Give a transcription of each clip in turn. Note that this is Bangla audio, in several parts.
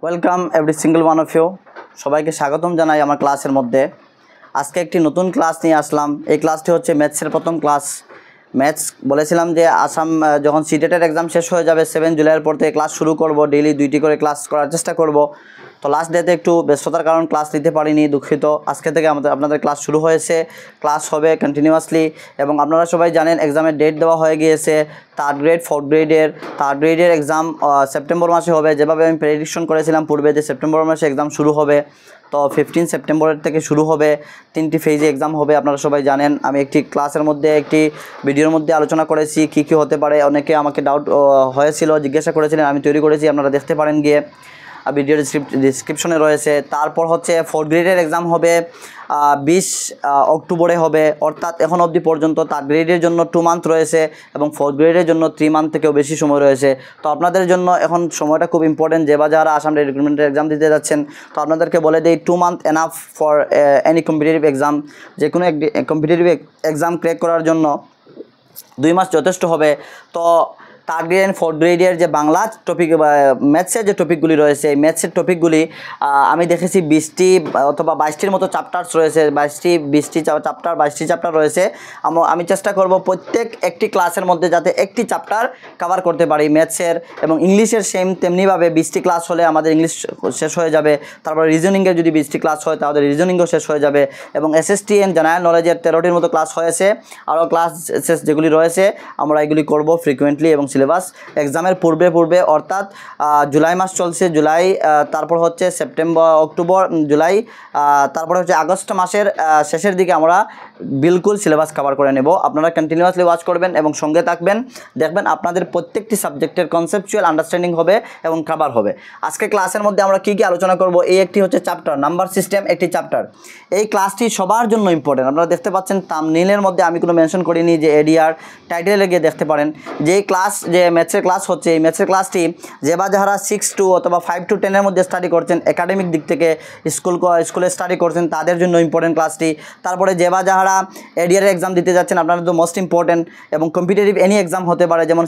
Welcome every single one of you. সবাইকে স্বাগতম জানাই আমার ক্লাসের মধ্যে। আজকে একটি নতুন ক্লাস নিয়ে আসলাম। এই ক্লাসটি হচ্ছে ম্যাথসের প্রথম ক্লাস। ম্যাথস বলেছিলাম যে আসাম যখন সিটেটের এক্সাম শেষ হয়ে যাবে 7 জুলাইয়ের পর থেকে ক্লাস শুরু করব। ডেইলি 2টি করে ক্লাস করার চেষ্টা করব। তো লাস্ট ডেতে একটু ব্যস্ততার কারণ ক্লাস নিতে পারিনি, দুঃখিত। আজকে থেকে আপনাদের ক্লাস শুরু হয়েছে, ক্লাস হবে কন্টিনিউয়াসলি। এবং আপনারা সবাই জানেন এক্সামের ডেট দেওয়া হয়ে গিয়েছে। থার্ড গ্রেড, ফোর্থ গ্রেডের এক্সাম সেপ্টেম্বর মাসে হবে। যেভাবে আমি প্রেডিকশন করেছিলাম পূর্বে যে সেপ্টেম্বর মাসে এক্সাম শুরু হবে, তো 15 সেপ্টেম্বরের থেকে শুরু হবে। 3টি ফেজে এক্সাম হবে, আপনারা সবাই জানেন। আমি একটি ক্লাসের মধ্যে একটি ভিডিওর মধ্যে আলোচনা করেছি কী কী হতে পারে। অনেকে আমাকে ডাউট হয়েছিল, জিজ্ঞাসা করেছিলেন, আমি তৈরি করেছি, আপনারা দেখতে পারেন গিয়ে, ভিডিও ডিসক্রিপশনে রয়েছে। তারপর হচ্ছে ফোর্থ গ্রেডের এক্সাম হবে 20 অক্টোবরে হবে, অর্থাৎ এখন অবধি পর্যন্ত থার্ড গ্রেডের জন্য 2 মান্থ রয়েছে এবং ফোর্থ গ্রেডের জন্য 3 মান্থ থেকেও বেশি সময় রয়েছে। তো আপনাদের জন্য এখন সময়টা খুব ইম্পর্টেন্ট। যারা আসাম রিক্রুটমেন্টের এক্সাম দিতে যাচ্ছেন, তো আপনাদেরকে বলে দিই 2 month enough for any competitive exam. যে কোনো কম্পিটিটিভ এক্সাম ক্র্যাক করার জন্য 2 মাস যথেষ্ট হবে। তো থার্ড গ্রেড অ্যান্ড ফোর্থ গ্রেডের যে বাংলা টপিক বা ম্যাথসের যে টপিকগুলি রয়েছে, এই ম্যাথসের টপিকগুলি আমি দেখেছি 20টি অথবা 22টির মতো চ্যাপ্টার্স রয়েছে। 20টি চ্যাপ্টার 22টি চ্যাপ্টার রয়েছে। আমি চেষ্টা করব প্রত্যেক একটি ক্লাসের মধ্যে যাতে একটি চ্যাপ্টার কভার করতে পারি ম্যাথসের। এবং ইংলিশের তেমনিভাবে 20টি ক্লাস হলে আমাদের ইংলিশ শেষ হয়ে যাবে। তারপরে রিজনিংয়ের যদি 20টি ক্লাস হয় তাহলে রিজনিংও শেষ হয়ে যাবে। এবং SST অ্যান্ড জেনারেল নলেজের 13টির মতো ক্লাস হয়েছে। আরও ক্লাস যেগুলি রয়েছে আমরা এগুলি করব ফ্রিকুয়েন্টলি। এবং সিলেবাস এক্সামের পূর্বে অর্থাৎ জুলাই মাস চলছে, জুলাই, তারপর হচ্ছে সেপ্টেম্বর, অক্টোবর, জুলাই, তারপরে হচ্ছে আগস্ট মাসের শেষের দিকে আমরা বিলকুল সিলেবাস কভার করে নেব। আপনারা কন্টিনিউয়াসলি ওয়াচ করবেন এবং সঙ্গে থাকবেন, দেখবেন আপনাদের প্রত্যেকটি সাবজেক্টের কনসেপচুয়াল আন্ডারস্ট্যান্ডিং হবে এবং কভার হবে। আজকে ক্লাসের মধ্যে আমরা কী কী আলোচনা করব, এই একটি হচ্ছে চ্যাপ্টার নাম্বার সিস্টেম, একটি চ্যাপ্টার। এই ক্লাসটি সবার জন্য ইম্পর্টেন্ট। আপনারা দেখতে পাচ্ছেন থাম্বনেইলের মধ্যে আমি কোনো মেনশন করিনি যে ADR, টাইটেলে গিয়ে দেখতে পারেন যে যে ম্যাথসের ক্লাস হচ্ছে। এই ম্যাথসের ক্লাসটি যারা 6 to অথবা 5 to 10-এর মধ্যে স্টাডি করছেন, একাডেমিক দিক থেকে স্কুলে স্টাডি করছেন, তাদের জন্য ইম্পর্টেন্ট ক্লাসটি। তারপরে যারা ADR এক্সাম দিতে যাচ্ছেন, আপনাদের তো মোস্ট ইম্পর্টেন্ট। এবং কম্পিটিটিভ এনি এক্সাম হতে পারে, যেমন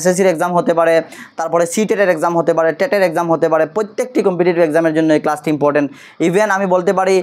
SSCর এক্সাম হতে পারে, তারপরে সিটেটের এক্সাম হতে পারে, টেটের এক্সাম হতে পারে। প্রত্যেকটি কম্পিটিটিভ এক্সামের জন্য এই ক্লাসটি ইম্পর্টেন্ট। ইভেন আমি বলতে পারি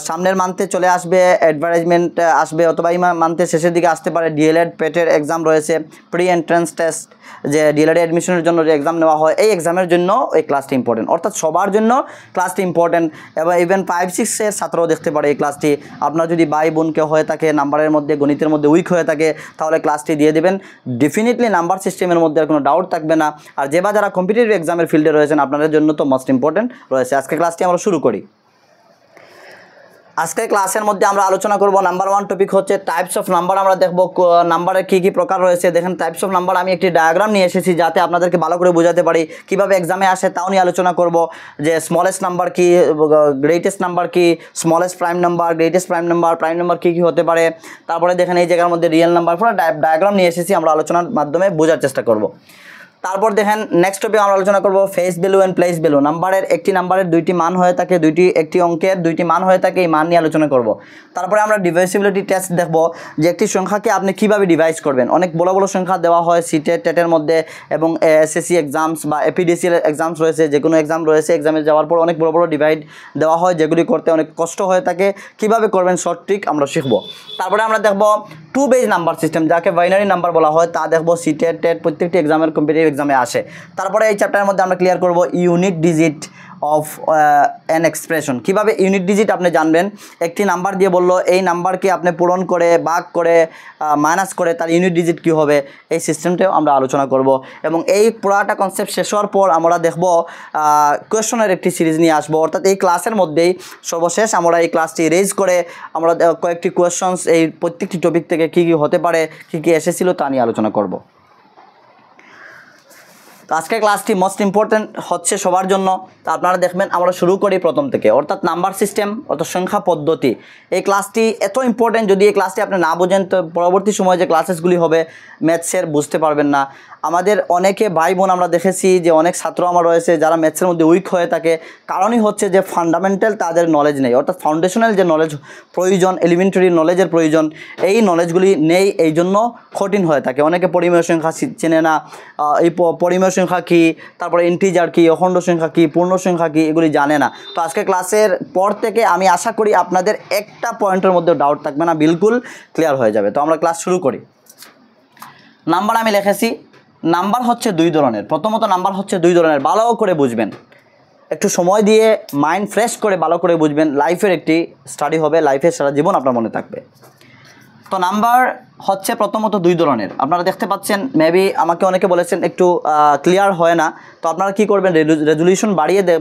সামনের মান্থে চলে আসবে, অ্যাডভার্টাইজমেন্ট আসবে, অথবা এই মান্থের শেষের দিকে আসতে পারে। DLED পেটের এক্সাম রয়েছে, প্রি এন্ট্রান্স টেস্ট, যে DLED অ্যাডমিশনের জন্য যে এক্সাম নেওয়া হয়, এই এক্সামের জন্য এই ক্লাসটি ইম্পর্টেন্ট। অর্থাৎ সবার জন্য ক্লাসটি ইম্পর্টেন্ট। এবং ইভেন 5-6-এর ছাত্রও দেখতে পারে এই ক্লাসটি। আপনার যদি ভাই বোন কেউ হয়ে থাকে, নাম্বারের মধ্যে, গণিতের মধ্যে উইক হয়ে থাকে, তাহলে ক্লাসটি দিয়ে দেবেন। ডেফিনেটলি নাম্বার সিস্টেমের মধ্যে আর কোনো ডাউট থাকবে না। আর যারা কম্পিটিটিভ এক্সামের ফিল্ডে রয়েছেন, আপনাদের জন্য তো মোস্ট ইম্পর্টেন্ট রয়েছে। আজকে ক্লাসটি আমরা শুরু করি। আজকের ক্লাসের মধ্যে আমরা আলোচনা করব নাম্বার 1 টপিক হচ্ছে টাইপস অফ নাম্বার। আমরা দেখব নাম্বারের কী কী প্রকার রয়েছে। দেখেন টাইপস অফ নাম্বার আমি একটি ডায়াগ্রাম নিয়ে এসেছি যাতে আপনাদেরকে ভালো করে বোঝাতে পারি। কীভাবে এক্সামে আসে তাও নিয়ে আলোচনা করব। যে স্মলেস্ট নাম্বার কি, গ্রেটেস্ট নাম্বার কি, smallest prime number, greatest prime number কী কী হতে পারে। তারপরে দেখেন এই জায়গার মধ্যে রিয়েল নাম্বার, পুরো ডায়াগ্রাম নিয়ে এসেছি, আমরা আলোচনার মাধ্যমে বোঝার চেষ্টা করব। তারপর দেখেন নেক্সট টপিক আমরা আলোচনা করব face value and place value. একটি নাম্বারের 2টি মান হয়ে থাকে, একটি অঙ্কের 2টি মান হয়ে থাকে, এই মান নিয়ে আলোচনা করব। তারপরে আমরা ডিভাইসিবিলিটি টেস্ট দেখব, যে একটি সংখ্যাকে আপনি কিভাবে ডিভাইস করবেন। অনেক বড় বড় সংখ্যা দেওয়া হয় সিটেট, টেটের মধ্যে, এবং SSC এক্সামস বা APDC এক্সামস রয়েছে, যে কোনো এক্সাম রয়েছে, এক্সামে যাওয়ার পর অনেক বড় বড় ডিভাইড দেওয়া হয়, যেগুলি করতে অনেক কষ্ট হয়ে থাকে। কিভাবে করবেন শর্ট ট্রিক আমরা শিখব। তারপরে আমরা দেখব 2 বেজ নাম্বার সিস্টেম, যাকে বাইনারি নাম্বার বলা হয়, তা দেখব। সিটেট, টেট প্রত্যেকটি এক্সামের কম্পিটিটিভ এক্সামে আসে। তারপরে এই চ্যাপ্টারের মধ্যে আমরা ক্লিয়ার করব unit digit of an expression. কীভাবে ইউনিট ডিজিট আপনি জানবেন। একটি নাম্বার দিয়ে বললো, এই নাম্বারকে আপনি পূরণ করে, ভাগ করে, মাইনাস করে তার ইউনিট ডিজিট কী হবে, এই সিস্টেমটাও আমরা আলোচনা করব। এবং এই পুরাটা কনসেপ্ট শেষ হওয়ার পর আমরা দেখব কোয়েশনের একটি সিরিজ নিয়ে আসবো। অর্থাৎ এই ক্লাসের মধ্যেই সর্বশেষ আমরা এই ক্লাসটি রেজ করে আমরা কয়েকটি কোয়েশনস এই প্রত্যেকটি টপিক থেকে কী কী হতে পারে, কী কী এসেছিলো তা নিয়ে আলোচনা করব। তো আজকের ক্লাসটি মোস্ট ইম্পর্টেন্ট হচ্ছে সবার জন্য। তো আপনারা দেখবেন আমরা শুরু করি প্রথম থেকে, অর্থাৎ নাম্বার সিস্টেম, অর্থাৎ সংখ্যা পদ্ধতি। এই ক্লাসটি এত ইম্পর্টেন্ট, যদি এই ক্লাসটি আপনি না বোঝেন তো পরবর্তী সময়ে যে ক্লাসেসগুলি হবে ম্যাথসের বুঝতে পারবেন না। আমাদের অনেকে ভাই বোন আমরা দেখেছি যে অনেক ছাত্র আমার রয়েছে যারা ম্যাথসের মধ্যে উইক হয়ে থাকে, কারণই হচ্ছে যে ফান্ডামেন্টাল তাদের নলেজ নেই, অর্থাৎ ফাউন্ডেশনাল যে নলেজ প্রয়োজন, এলিমেন্টারি নলেজের প্রয়োজন, এই নলেজগুলি নেই, এই জন্য কঠিন হয়ে থাকে। অনেকে পরিমেয় সংখ্যা চেনে না, এই পরিমেয় সংখ্যা কী, তারপরে ইন্টিজার কী, অখণ্ড সংখ্যা কী, পূর্ণ সংখ্যা কী, এগুলি জানে না। তো আজকে ক্লাসের পর থেকে আমি আশা করি আপনাদের একটা পয়েন্টের মধ্যে ডাউট থাকবে না, বিলকুল ক্লিয়ার হয়ে যাবে। তো আমরা ক্লাস শুরু করি। নাম্বার আমি লিখেছি, নাম্বার হচ্ছে দুই ধরনের। প্রথমত নাম্বার হচ্ছে দুই ধরনের, ভালো করে বুঝবেন, একটু সময় দিয়ে মাইন্ড ফ্রেশ করে ভালো করে বুঝবেন, লাইফের একটি স্টাডি হবে, লাইফের সারা জীবন আপনার মনে থাকবে। তো নাম্বার হচ্ছে প্রথমত দুই ধরনের, আপনারা দেখতে পাচ্ছেন। মেবি আমাকে অনেকে বলেছেন একটু ক্লিয়ার হয় না, তো আপনারা কী করবেন, রেজুলেশন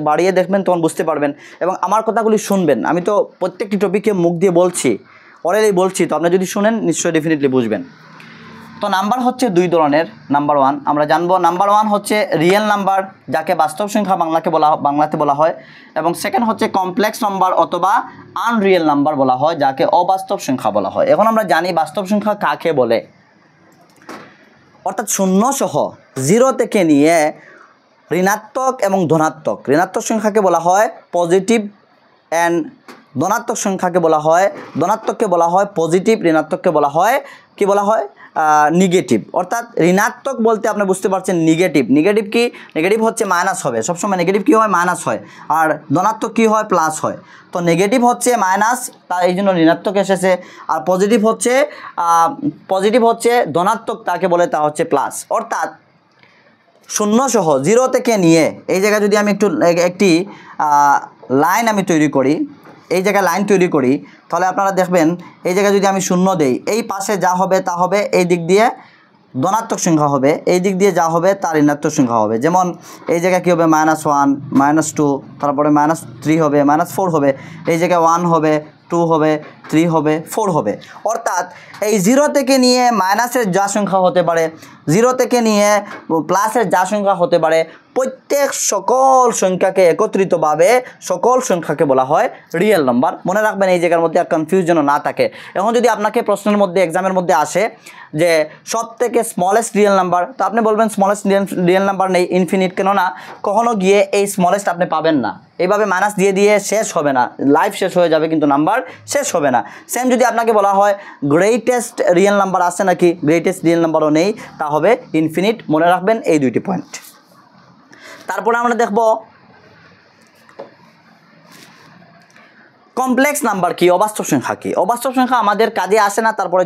বাড়িয়ে দেখবেন, তখন বুঝতে পারবেন এবং আমার কথাগুলি শুনবেন। আমি তো প্রত্যেকটি টপিকে মুখ দিয়ে বলছি, অরেলি বলছি, তো আপনি যদি শুনেন নিশ্চয়ই ডেফিনেটলি বুঝবেন। তো নাম্বার হচ্ছে দুই ধরনের। নাম্বার ওয়ান আমরা জানবো, নাম্বার ওয়ান হচ্ছে রিয়েল নাম্বার, যাকে বাস্তব সংখ্যা বাংলাতে বলা হয়, এবং সেকেন্ড হচ্ছে কমপ্লেক্স নাম্বার অথবা আনরিয়েল নাম্বার বলা হয়, যাকে অবাস্তব সংখ্যা বলা হয়। এখন আমরা জানি বাস্তব সংখ্যা কাকে বলে, অর্থাৎ শূন্য সহ জিরো থেকে নিয়ে ঋণাত্মক এবং ধনাত্মক। ঋণাত্মক সংখ্যাকে বলা হয় পজিটিভ অ্যান্ড ধনাত্মক সংখ্যাকে বলা হয়, ধনাত্মককে বলা হয় পজিটিভ, ঋণাত্মককে বলা হয় কি বলা হয়, নেগেটিভ। অর্থাৎ ঋণাত্মক বলতে আপনি বুঝতে পারছেন নেগেটিভ। নেগেটিভ কি, নেগেটিভ হচ্ছে মাইনাস হবে সবসময়, নেগেটিভ কী হয়, মাইনাস হয়। আর ধনাত্মক কী হয়, প্লাস হয়। তো নেগেটিভ হচ্ছে মাইনাস, তার এই জন্য ঋণাত্মক এসেছে। আর পজিটিভ হচ্ছে ধনাত্মক, তাকে বলে তা হচ্ছে প্লাস। অর্থাৎ শূন্য সহ জিরো থেকে নিয়ে, এই জায়গায় যদি আমি একটি লাইন আমি তৈরি করি, এই জায়গায় লাইন তৈরি করি, তাহলে আপনারা দেখবেন এই জায়গায় যদি আমি শূন্য দেই, এই পাশে যা হবে তা হবে এই দিক দিয়ে ধনাত্মক সংখ্যা হবে, এই দিক দিয়ে যা হবে তার ঋণাত্মক সংখ্যা হবে। যেমন এই জায়গায় কী হবে, -1, -2, তারপরে -3 হবে, -4 হবে, এই জায়গায় 1 হবে, 2 হবে, 3 হবে, 4 হবে। অর্থাৎ এই জিরো থেকে নিয়ে মাইনাসের যা সংখ্যা হতে পারে, জিরো থেকে নিয়ে প্লাসের যা সংখ্যা হতে পারে, প্রত্যেক সকল সংখ্যাকে একত্রিতভাবে সকল সংখ্যাকে বলা হয় রিয়েল নাম্বার। মনে রাখবেন এই জায়গার মধ্যে কনফিউজ যেন না থাকে। এখন যদি আপনাকে প্রশ্নের মধ্যে, এক্সামের মধ্যে আসে যে সব থেকে স্মলেস্ট রিয়েল নাম্বার, তো আপনি বলবেন স্মলেস্ট রিয়েল নাম্বার নেই, ইনফিনিট, কেননা কখনো গিয়ে এই স্মলেস্ট আপনি পাবেন না। এইভাবে মাইনাস দিয়ে শেষ হবে না, লাইফ শেষ হয়ে যাবে কিন্তু নাম্বার শেষ হবে না। সেম যদি আপনাকে বলা হয় গ্রেটেস্ট রিয়েল নাম্বার আছে নাকি, গ্রেটেস্ট রিয়েল নাম্বারও নেই, তা হবে ইনফিনিট। মনে রাখবেন এই দুইটি পয়েন্ট। তারপরে আমরা দেখব কমপ্লেক্স নাম্বার কি, অবাস্তব সংখ্যা কি। অবাস্তব সংখ্যা আমাদের কাজে আসে না, তারপরে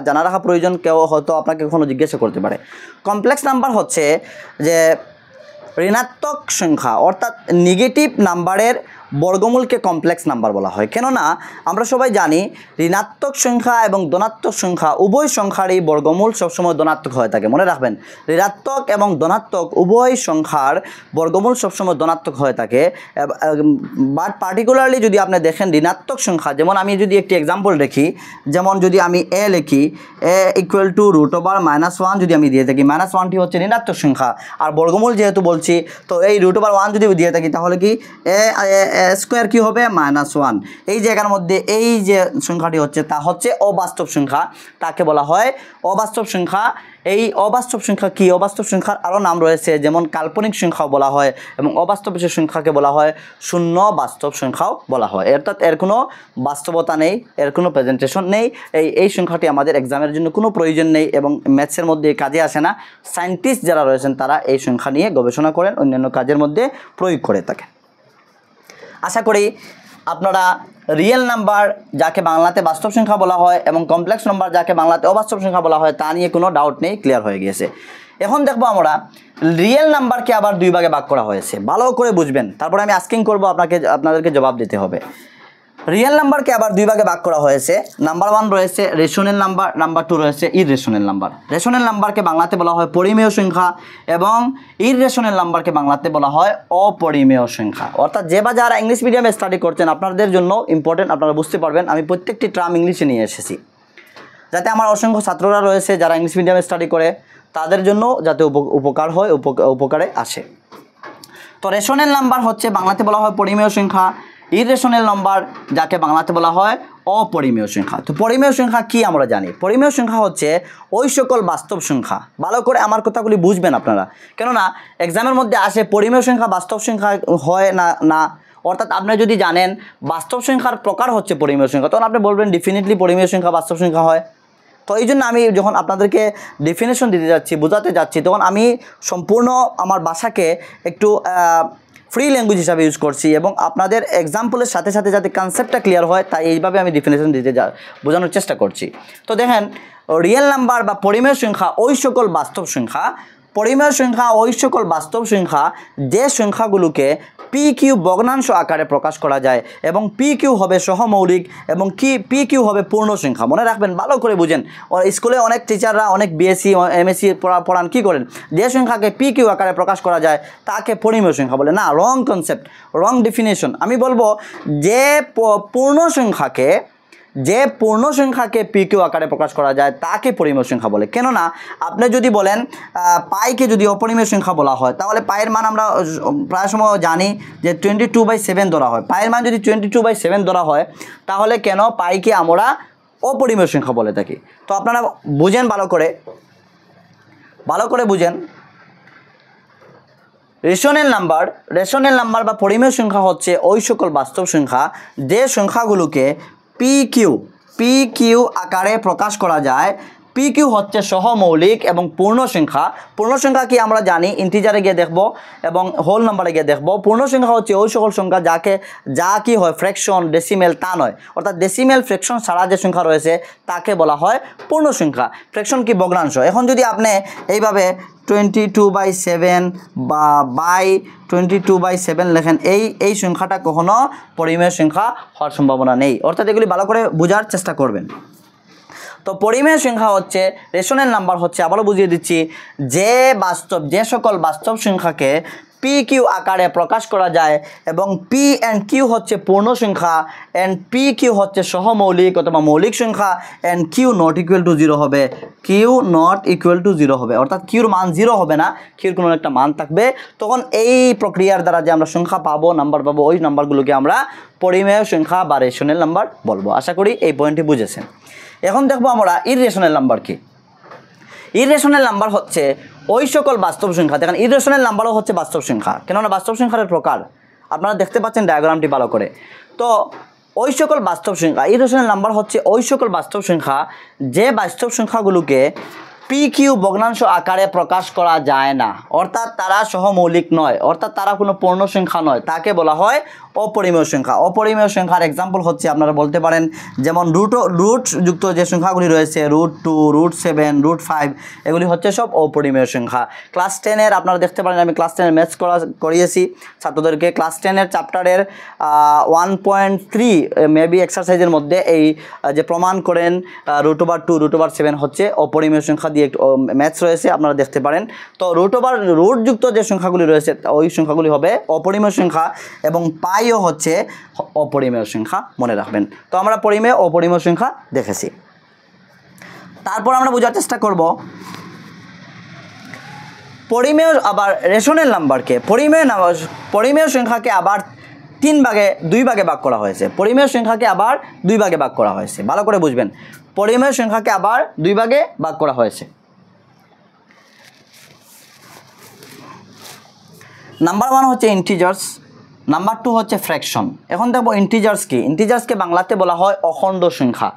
জানা রাখা প্রয়োজন, কেউ হয়তো আপনাকে কখনো জিজ্ঞাসা করতে পারে। কমপ্লেক্স নাম্বার হচ্ছে যে ঋণাত্মক সংখ্যা, অর্থাৎ নেগেটিভ নাম্বারের বর্গমূলকে কমপ্লেক্স নাম্বার বলা হয়। কেননা আমরা সবাই জানি ঋণাত্মক সংখ্যা এবং ধনাত্মক সংখ্যা উভয় সংখ্যারই বর্গমূল সবসময় ধনাত্মক হয়ে থাকে। মনে রাখবেন ঋণাত্মক এবং ধনাত্মক উভয় সংখ্যার বর্গমূল সবসময় ধনাত্মক হয়ে থাকে। বাট পার্টিকুলারলি যদি আপনি দেখেন ঋণাত্মক সংখ্যা, যেমন আমি যদি একটি এক্সাম্পল দেখি, যেমন যদি আমি এ লিখি, এ ইকুয়াল টু √1 যদি আমি দিয়ে থাকি, -1টি হচ্ছে ঋণাত্মক সংখ্যা, আর বর্গমূল যেহেতু বলছি, তো এই √1 যদি দিয়ে থাকি, তাহলে কি এ স্কোয়ার কী হবে, -1। এই জায়গার মধ্যে এই যে সংখ্যাটি হচ্ছে তা হচ্ছে অবাস্তব সংখ্যা, তাকে বলা হয় অবাস্তব সংখ্যা। এই অবাস্তব সংখ্যা কি, অবাস্তব সংখ্যার আরও নাম রয়েছে, যেমন কাল্পনিক সংখ্যাও বলা হয় এবং অবাস্তব সংখ্যাকে বলা হয় শূন্য বাস্তব সংখ্যাও বলা হয়। অর্থাৎ এর কোনো বাস্তবতা নেই, এর কোনো প্রেজেন্টেশন নেই। এই সংখ্যাটি আমাদের এক্সামের জন্য কোনো প্রয়োজন নেই এবং ম্যাথসের মধ্যে কাজে আসে না। সায়েন্টিস্ট যারা রয়েছেন তারা এই সংখ্যা নিয়ে গবেষণা করেন, অন্যান্য কাজের মধ্যে প্রয়োগ করে থাকেন। আশা করি আপনারা রিয়েল নাম্বার যাকে বাংলাতে বাস্তব সংখ্যা বলা হয় এবং কমপ্লেক্স নাম্বার যাকে বাংলাতে অবাস্তব সংখ্যা বলা হয় তা নিয়ে কোনো ডাউট নেই, ক্লিয়ার হয়ে গিয়েছে। এখন দেখবো আমরা রিয়েল নাম্বারকে আবার দুই ভাগে ভাগ করা হয়েছে, ভালো করে বুঝবেন, তারপরে আমি আস্কিং করবো, আপনাদেরকে জবাব দিতে হবে। রিয়েল নাম্বারকে আবার দুই ভাগে ভাগ করা হয়েছে। নাম্বার 1 রয়েছে রেশনাল নাম্বার, নাম্বার 2 রয়েছে ইররেশনাল নাম্বার। রেশনাল নাম্বারকে বাংলাতে বলা হয় পরিমেয় সংখ্যা এবং ইররেশনাল নাম্বারকে বাংলাতে বলা হয় অপরিমেয় সংখ্যা। অর্থাৎ যে বা যারা ইংলিশ মিডিয়ামে স্টাডি করছেন আপনাদের জন্য ইম্পর্টেন্ট, আপনারা বুঝতে পারবেন আমি প্রত্যেকটি টার্ম ইংলিশে নিয়ে এসেছি, যাতে আমার অসংখ্য ছাত্ররা রয়েছে যারা ইংলিশ মিডিয়ামে স্টাডি করে তাদের জন্য যাতে উপকার হয়, উপকারে আসে। তো রেশনাল নাম্বার হচ্ছে বাংলাতে বলা হয় পরিমেয় সংখ্যা, ইররেশনাল নাম্বার যাকে বাংলাতে বলা হয় অপরিমেয় সংখ্যা। তো পরিমেয় সংখ্যা কি আমরা জানি? পরিমেয় সংখ্যা হচ্ছে ওই সকল বাস্তব সংখ্যা, ভালো করে আমার কথাগুলি বুঝবেন আপনারা, কেননা এক্সামের মধ্যে আসে পরিমেয় সংখ্যা বাস্তব সংখ্যা হয় না, অর্থাৎ আপনি যদি জানেন বাস্তব সংখ্যার প্রকার হচ্ছে পরিমেয় সংখ্যা, তখন আপনি বলবেন ডেফিনেটলি পরিমেয় সংখ্যা বাস্তব সংখ্যা হয়। তো এই জন্য আমি যখন আপনাদেরকে ডেফিনেশন দিতে যাচ্ছি, বোঝাতে যাচ্ছি, তখন আমি সম্পূর্ণ আমার ভাষাকে একটু ফ্রি ল্যাঙ্গুয়েজ হিসাবে ইউজ করছি এবং আপনাদের এক্সাম্পলের সাথে সাথে যাতে কনসেপ্টটা ক্লিয়ার হয় তাই এইভাবে আমি ডেফিনেশন দিতে বোঝানোর চেষ্টা করছি। তো দেখেন, রিয়েল নাম্বার বা পরিমেয় সংখ্যা ওই সকল বাস্তব সংখ্যা, পরিমেয় সংখ্যা ওই সকল বাস্তব সংখ্যা যে সংখ্যাগুলোকে পি কিউ ভগ্নাংশ আকারে প্রকাশ করা যায় এবং পি কিউ হবে সহমৌলিক এবং পি কিউ হবে পূর্ণ সংখ্যা। মনে রাখবেন, ভালো করে বুঝেন। স্কুলে অনেক টিচাররা অনেক বিএসসি এমএসসি পড়ান কী করেন, যে সংখ্যাকে পি কিউ আকারে প্রকাশ করা যায় তাকে পরিমেয় সংখ্যা বলে। না, রং কনসেপ্ট, রং ডেফিনেশন। আমি বলবো যে পূর্ণ সংখ্যাকে পি কিউ আকারে প্রকাশ করা যায় তাকে পরিমেয় সংখ্যা বলে। কেননা আপনি যদি বলেন পাইকে যদি অপরিমেয় সংখ্যা বলা হয়, তাহলে পায়ের মান আমরা প্রায় সময় জানি যে 22/7 ধরা হয়। পায়ের মান যদি 22/7 ধরা হয়, তাহলে কেন পাইকে আমরা অপরিমেয় সংখ্যা বলে থাকি? তো আপনারা বুঝেন, ভালো করে বুঝেন। রেশনাল নাম্বার বা পরিমেয় সংখ্যা হচ্ছে ওই সকল বাস্তব সংখ্যা যে সংখ্যাগুলোকে পি কিউ আকারে প্রকাশ করা যায়। পি কিউ হচ্ছে সহমৌলিক এবং পূর্ণ সংখ্যা কি আমরা জানি, ইন্টিজারে গিয়ে দেখব এবং হোল নাম্বারে গিয়ে দেখব। পূর্ণ সংখ্যা হচ্ছে ওই সকল সংখ্যা যা কি হয় ফ্র্যাকশন, ডেসিমেল তা নয়, অর্থাৎ ডেসিমেল ফ্র্যাকশন ছাড়া যে সংখ্যা রয়েছে তাকে বলা হয় পূর্ণ সংখ্যা। ফ্র্যাকশন কি ভগ্নাংশ। এখন যদি আপনি এইভাবে 22/7 বা বাই 22/7 লেখেন, এই সংখ্যাটা কখনো পরিমেয় সংখ্যা হওয়ার সম্ভাবনা নেই। অর্থাৎ এগুলি ভালো করে বোঝার চেষ্টা করবেন। তো পরিমেয় সংখ্যা হচ্ছে, রেশনাল নাম্বার হচ্ছে, আবারও বুঝিয়ে দিচ্ছি, যে সকল বাস্তব সংখ্যাকে পি কিউ আকারে প্রকাশ করা যায় এবং পি অ্যান্ড কিউ হচ্ছে পূর্ণ সংখ্যা অ্যান্ড পি কিউ হচ্ছে সহমৌলিক অথবা মৌলিক সংখ্যা and Q not equal to 0 হবে। অর্থাৎ কিউর মান 0 হবে না, কিউর কোনো একটা মান থাকবে। তখন এই প্রক্রিয়ার দ্বারা যে আমরা সংখ্যা পাবো, নাম্বার পাবো, ওই নাম্বারগুলোকে আমরা পরিমেয় সংখ্যা বা রেশনাল নাম্বার বলবো। আশা করি এই পয়েন্টটি বুঝেছেন। এখন দেখবো আমরা ইররেশনাল নাম্বার কি। ইররেশনাল নাম্বার হচ্ছে ওই সকল বাস্তব সংখ্যা, দেখেন ইররেশনাল নাম্বারও হচ্ছে বাস্তব সংখ্যা, কেননা বাস্তব সংখ্যার প্রকার আপনারা দেখতে পাচ্ছেন ডায়াগ্রামটি ভালো করে। তো ওই সকল বাস্তব সংখ্যা, ইররেশনাল নাম্বার হচ্ছে ওই সকল বাস্তব সংখ্যা যে বাস্তব সংখ্যাগুলোকে পি কিউ ভগ্নাংশ আকারে প্রকাশ করা যায় না, অর্থাৎ তারা সহমৌলিক নয়, অর্থাৎ তারা কোনো পূর্ণ সংখ্যা নয়, তাকে বলা হয় অপরিমেয় সংখ্যা। অপরিমেয় সংখ্যার এক্সাম্পল হচ্ছে আপনারা বলতে পারেন যেমন রুট যুক্ত যে সংখ্যাগুলি রয়েছে, √2, √7, √5, এগুলি হচ্ছে সব অপরিমেয় সংখ্যা। ক্লাস 10-এর আপনারা দেখতে পারেন, আমি ক্লাস 10-এর ম্যাথস করিয়েছি ছাত্রদেরকে। ক্লাস 10-এর চ্যাপ্টারের 1.3 মেবি এক্সারসাইজের মধ্যে এই যে প্রমাণ করেন √2, √7 হচ্ছে অপরিমেয় সংখ্যা দিয়ে ম্যাথস রয়েছে, আপনারা দেখতে পারেন। তো রুট যুক্ত যে সংখ্যাগুলি রয়েছে ওই সংখ্যাগুলি হবে অপরিমেয় সংখ্যা এবং পাইও হচ্ছে অপরিমেয় সংখ্যা, মনে রাখবেন। তো আমরা পরিমেয় অপরিমেয় সংখ্যা দেখেছি। তারপর আমরা বোঝার চেষ্টা করব পরিমেয় আবার রেশনাল নাম্বারকে। পরিমেয় সংখ্যাকে আবার দুই ভাগে ভাগ করা হয়েছে। পরিমেয় সংখ্যাকে আবার দুই ভাগে ভাগ করা হয়েছে, ভালো করে বুঝবেন। পরিমেয় সংখ্যাকে আবার দুই ভাগে ভাগ করা হয়েছে। নাম্বার 1 হচ্ছে ইন্টিজার্স, নাম্বার 2 হচ্ছে ফ্র্যাকশন। এখন দেখবো ইন্টিজার্স কি। ইন্টিজার্সকে বাংলাতে বলা হয় অখণ্ড সংখ্যা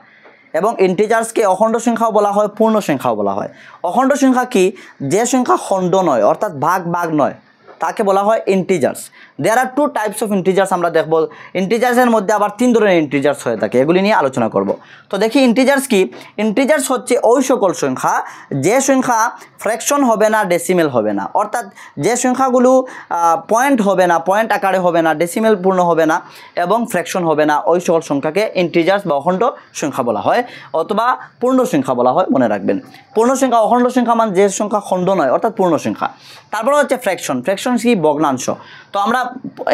এবং ইন্টিজার্সকে অখণ্ড সংখ্যাও বলা হয়, পূর্ণ সংখ্যাও বলা হয়। অখণ্ড সংখ্যা কি? যে সংখ্যা খণ্ড নয়, অর্থাৎ ভাগ নয়, তাকে বলা হয় integers. There are 2 types of integers আমরা দেখব। ইন্টিজার্সের মধ্যে আবার 3 ধরনের ইন্টিজার্স হয়ে থাকে, এগুলি নিয়ে আলোচনা করব। তো দেখি ইন্টিজার্স কি। ইন্টিজার্স হচ্ছে ওই সকল সংখ্যা যে সংখ্যা ফ্র্যাকশন হবে না, ডেসিমেল হবে না, অর্থাৎ যে সংখ্যাগুলো পয়েন্ট হবে না, পয়েন্ট আকারে হবে না, ডেসিমেল পূর্ণ হবে না এবং ফ্র্যাকশন হবে না, ওই সকল সংখ্যাকে ইন্টিজার্স বা অখণ্ড সংখ্যা বলা হয় অথবা পূর্ণ সংখ্যা বলা হয়, মনে রাখবেন। পূর্ণ সংখ্যা, অখণ্ড সংখ্যা মানে যে সংখ্যা খণ্ড নয়, অর্থাৎ পূর্ণ সংখ্যা। তারপরে হচ্ছে ফ্র্যাকশন কি? ভগ্নাংশ। তো আমরা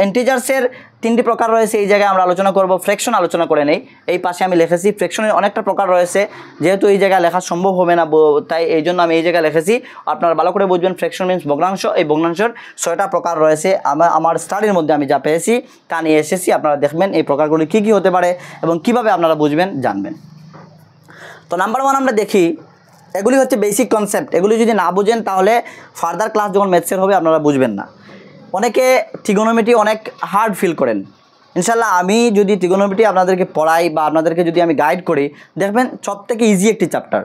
ইন্টিজার্সের তিনটি প্রকার রয়েছে, এই জায়গায় আমরা আলোচনা করব। ফ্র্যাকশন আলোচনা করে নেই, এই পাশে আমি লিখেছি ফ্র্যাকশনের অনেকটা প্রকার রয়েছে, যেহেতু এই জায়গায় লেখা সম্ভব হবে না, তাই এই জন্য আমি এই জায়গায় লিখেছি। আপনারা ভালো করে বুঝবেন ফ্র্যাকশন মিনস ভগ্নাংশ। এই ভগ্নাংশের 6টা প্রকার রয়েছে, আমার স্টাডির মধ্যে আমি যা পেয়েছি তা নিয়ে এসেছি। আপনারা দেখবেন এই প্রকারগুলি কী কী হতে পারে এবং কিভাবে আপনারা বুঝবেন জানবেন। তো নাম্বার 1 আমরা দেখি, এগুলি হচ্ছে বেসিক কনসেপ্ট। এগুলি যদি না বুঝেন তাহলে ফার্দার ক্লাস যখন ম্যাথসের হবে আপনারা বুঝবেন না। অনেকে ট্রিগোনোমেট্রি অনেক হার্ড ফিল করেন, ইনশাল্লাহ আমি যদি ট্রিগোনোমেট্রি আপনাদেরকে পড়াই বা আপনাদেরকে যদি আমি গাইড করি, দেখবেন সব থেকে ইজি একটি চ্যাপ্টার।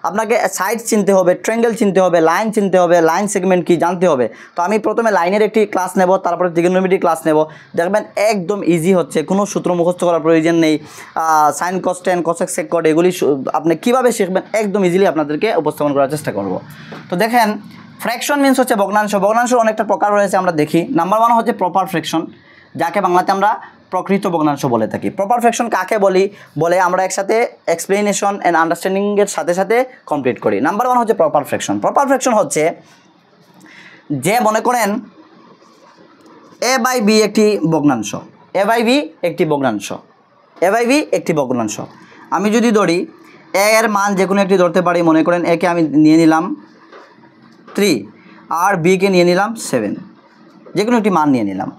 আপনাকে সাইড চিনতে হবে, ট্রায়াঙ্গেল চিনতে হবে, লাইন চিনতে হবে, লাইন সেগমেন্ট কি জানতে হবে। তো আমি প্রথমে লাইনের একটি ক্লাস নেব, তারপরে ট্রিগোনোমেট্রি ক্লাস নেব। দেখবেন একদম ইজি হচ্ছে, কোনো সূত্র মুখস্থ করার প্রয়োজন নেই। সাইন কস টেন কসেক সেক কট এগুলি আপনি কীভাবে শিখবেন একদম ইজিলি আপনাদেরকে উপস্থাপন করার চেষ্টা করব। তো দেখেন ফ্র্যাকশন মিনস হচ্ছে ভগ্নাংশ। ভগ্নাংশের অনেকটা প্রকার রয়েছে, আমরা দেখি। নাম্বার 1 হচ্ছে প্রপার ফ্র্যাকশন, যাকে বাংলাতে আমরা প্রকৃত ভগ্নাংশ বলে থাকি। প্রপার ফ্র্যাকশন কাকে বলে আমরা একসাথে এক্সপ্লেনেশন অ্যান্ড আন্ডারস্ট্যান্ডিংয়ের সাথে সাথে কমপ্লিট করি। নাম্বার 1 হচ্ছে প্রপার ফ্র্যাকশন। প্রপার ফ্র্যাকশন হচ্ছে যে মনে করেন a/b একটি ভগ্নাংশ, a/b একটি ভগ্নাংশ, a/b একটি ভগ্নাংশ। আমি যদি ধরি a এর মান যে কোনো একটি ধরতে পারি, মনে করেন a কে আমি নিয়ে নিলাম 3 আর b কে নিয়ে নিলাম 7, যে কোনো একটি মান নিয়ে নিলাম।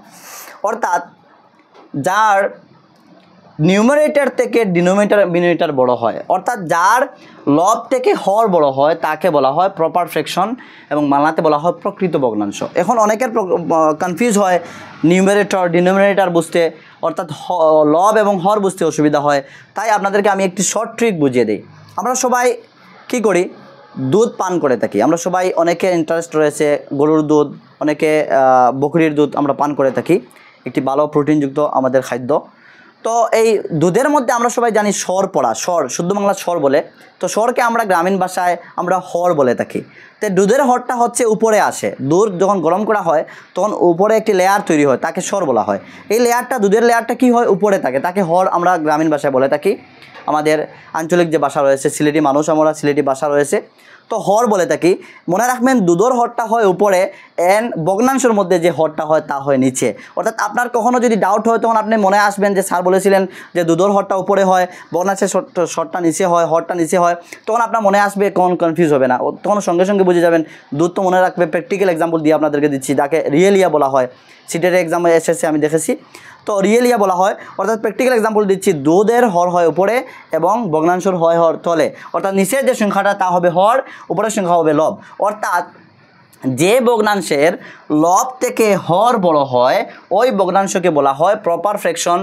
অর্থাৎ যার নিউমারেটর থেকে ডিনোমিনেটর বড় হয়, অর্থাৎ যার লব থেকে হর বড় হয় তাকে বলা হয় প্রপার ফ্র্যাকশন এবং বাংলাতে বলা হয় প্রকৃত ভগ্নাংশ। এখন অনেকের কনফিউজ হয় নিউমারেটর ডিনোমিনেটর বুঝতে, অর্থাৎ লব এবং হর বুঝতে অসুবিধা হয়। তাই আপনাদেরকে আমি একটি শর্ট ট্রিক বুঝিয়ে দিই। আমরা সবাই কি করি, দুধ পান করে থাকি। আমরা সবাই, অনেকের ইন্টারেস্ট রয়েছে গরুর দুধ, অনেকে বকরির দুধ আমরা পান করে থাকি, একটি ভালো প্রোটিনযুক্ত আমাদের খাদ্য। তো এই দুধের মধ্যে আমরা সবাই জানি স্বর পড়া, স্বর শুদ্ধ বাংলা স্বর বলে, তো স্বরকে আমরা গ্রামীণ ভাষায় আমরা হর বলে থাকি। তো দুধের হরটা হচ্ছে উপরে আসে, দুধ যখন গরম করা হয় তখন উপরে একটি লেয়ার তৈরি হয়, তাকে স্বর বলা হয়। এই লেয়ারটা, দুধের লেয়ারটা কি হয়, উপরে থাকে, তাকে হর আমরা গ্রামীণ ভাষায় বলে থাকি। আমাদের আঞ্চলিক যে ভাষা রয়েছে, সিলেটি মানুষ আমরা, সিলেটি ভাষা রয়েছে, তো হর বলে থাকি। মনে রাখবেন দুধের হরটা হয় উপরে, এন্ড ভগ্নাংশের মধ্যে যে হরটা হয় তা হয় নিচে। অর্থাৎ আপনার কখনো যদি ডাউট হয় তখন আপনি মনে আসবেন যে স্যার বলেছিলেন যে দুধের হরটা উপরে হয়, ভগ্নাংশের শরটা নিচে হয়, হরটা নিচে হয়। তখন আপনার মনে আসবে, কোন কনফিউজ হবে না, তখন সঙ্গে সঙ্গে বুঝে যাবেন। দুধ তো মনে রাখবে, প্র্যাকটিক্যাল এক্সাম্পল দিয়ে আপনাদেরকে দিচ্ছি, যাকে রিয়েলিয়া বলা হয়। সিটের এক্সামে এসেছে আমি দেখেছি, তো রিয়েলিয়া বলা হয়। অর্থাৎ প্র্যাকটিক্যাল এক্সাম্পল দিচ্ছি, দুধের হর হয় উপরে এবং ভগ্নাংশের হয় হর তলে। অর্থাৎ নিচের যে সংখ্যাটা তা হবে হর, উপরের সংখ্যা হবে লব। অর্থাৎ যে ভগ্নাংশের লব থেকে হর বড় হয় ওই ভগ্নাংশকে বলা হয় প্রপার ফ্র্যাকশন,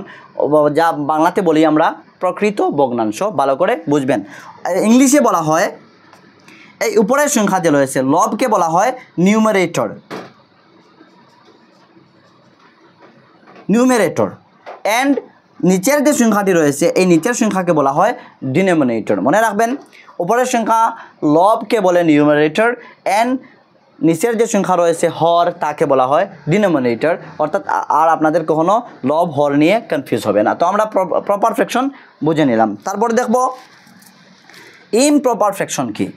যা বাংলাতে বলি আমরা প্রকৃত ভগ্নাংশ। ভালো করে বুঝবেন। ইংলিশে বলা হয়, এই উপরের সংখ্যা যে রয়েছে লবকে বলা হয় নিউমারেটর, অ্যান্ড নিচের যে সংখ্যাটি রয়েছে এই নিচের সংখ্যাকে বলা হয় ডিনোমিনেটর। মনে রাখবেন, উপরের সংখ্যা লবকে বলে নিউমারেটর, অ্যান্ড নিচের যে সংখ্যা রয়েছে হর তাকে বলা হয় ডিনোমিনেটর। অর্থাৎ আর আপনাদের কখনো লব হর নিয়ে কনফিউজ হবে না। তো আমরা প্রপার ফ্র্যাকশন বুঝে নিলাম। তারপরে দেখব ইমপ্রপার ফ্র্যাকশন কি।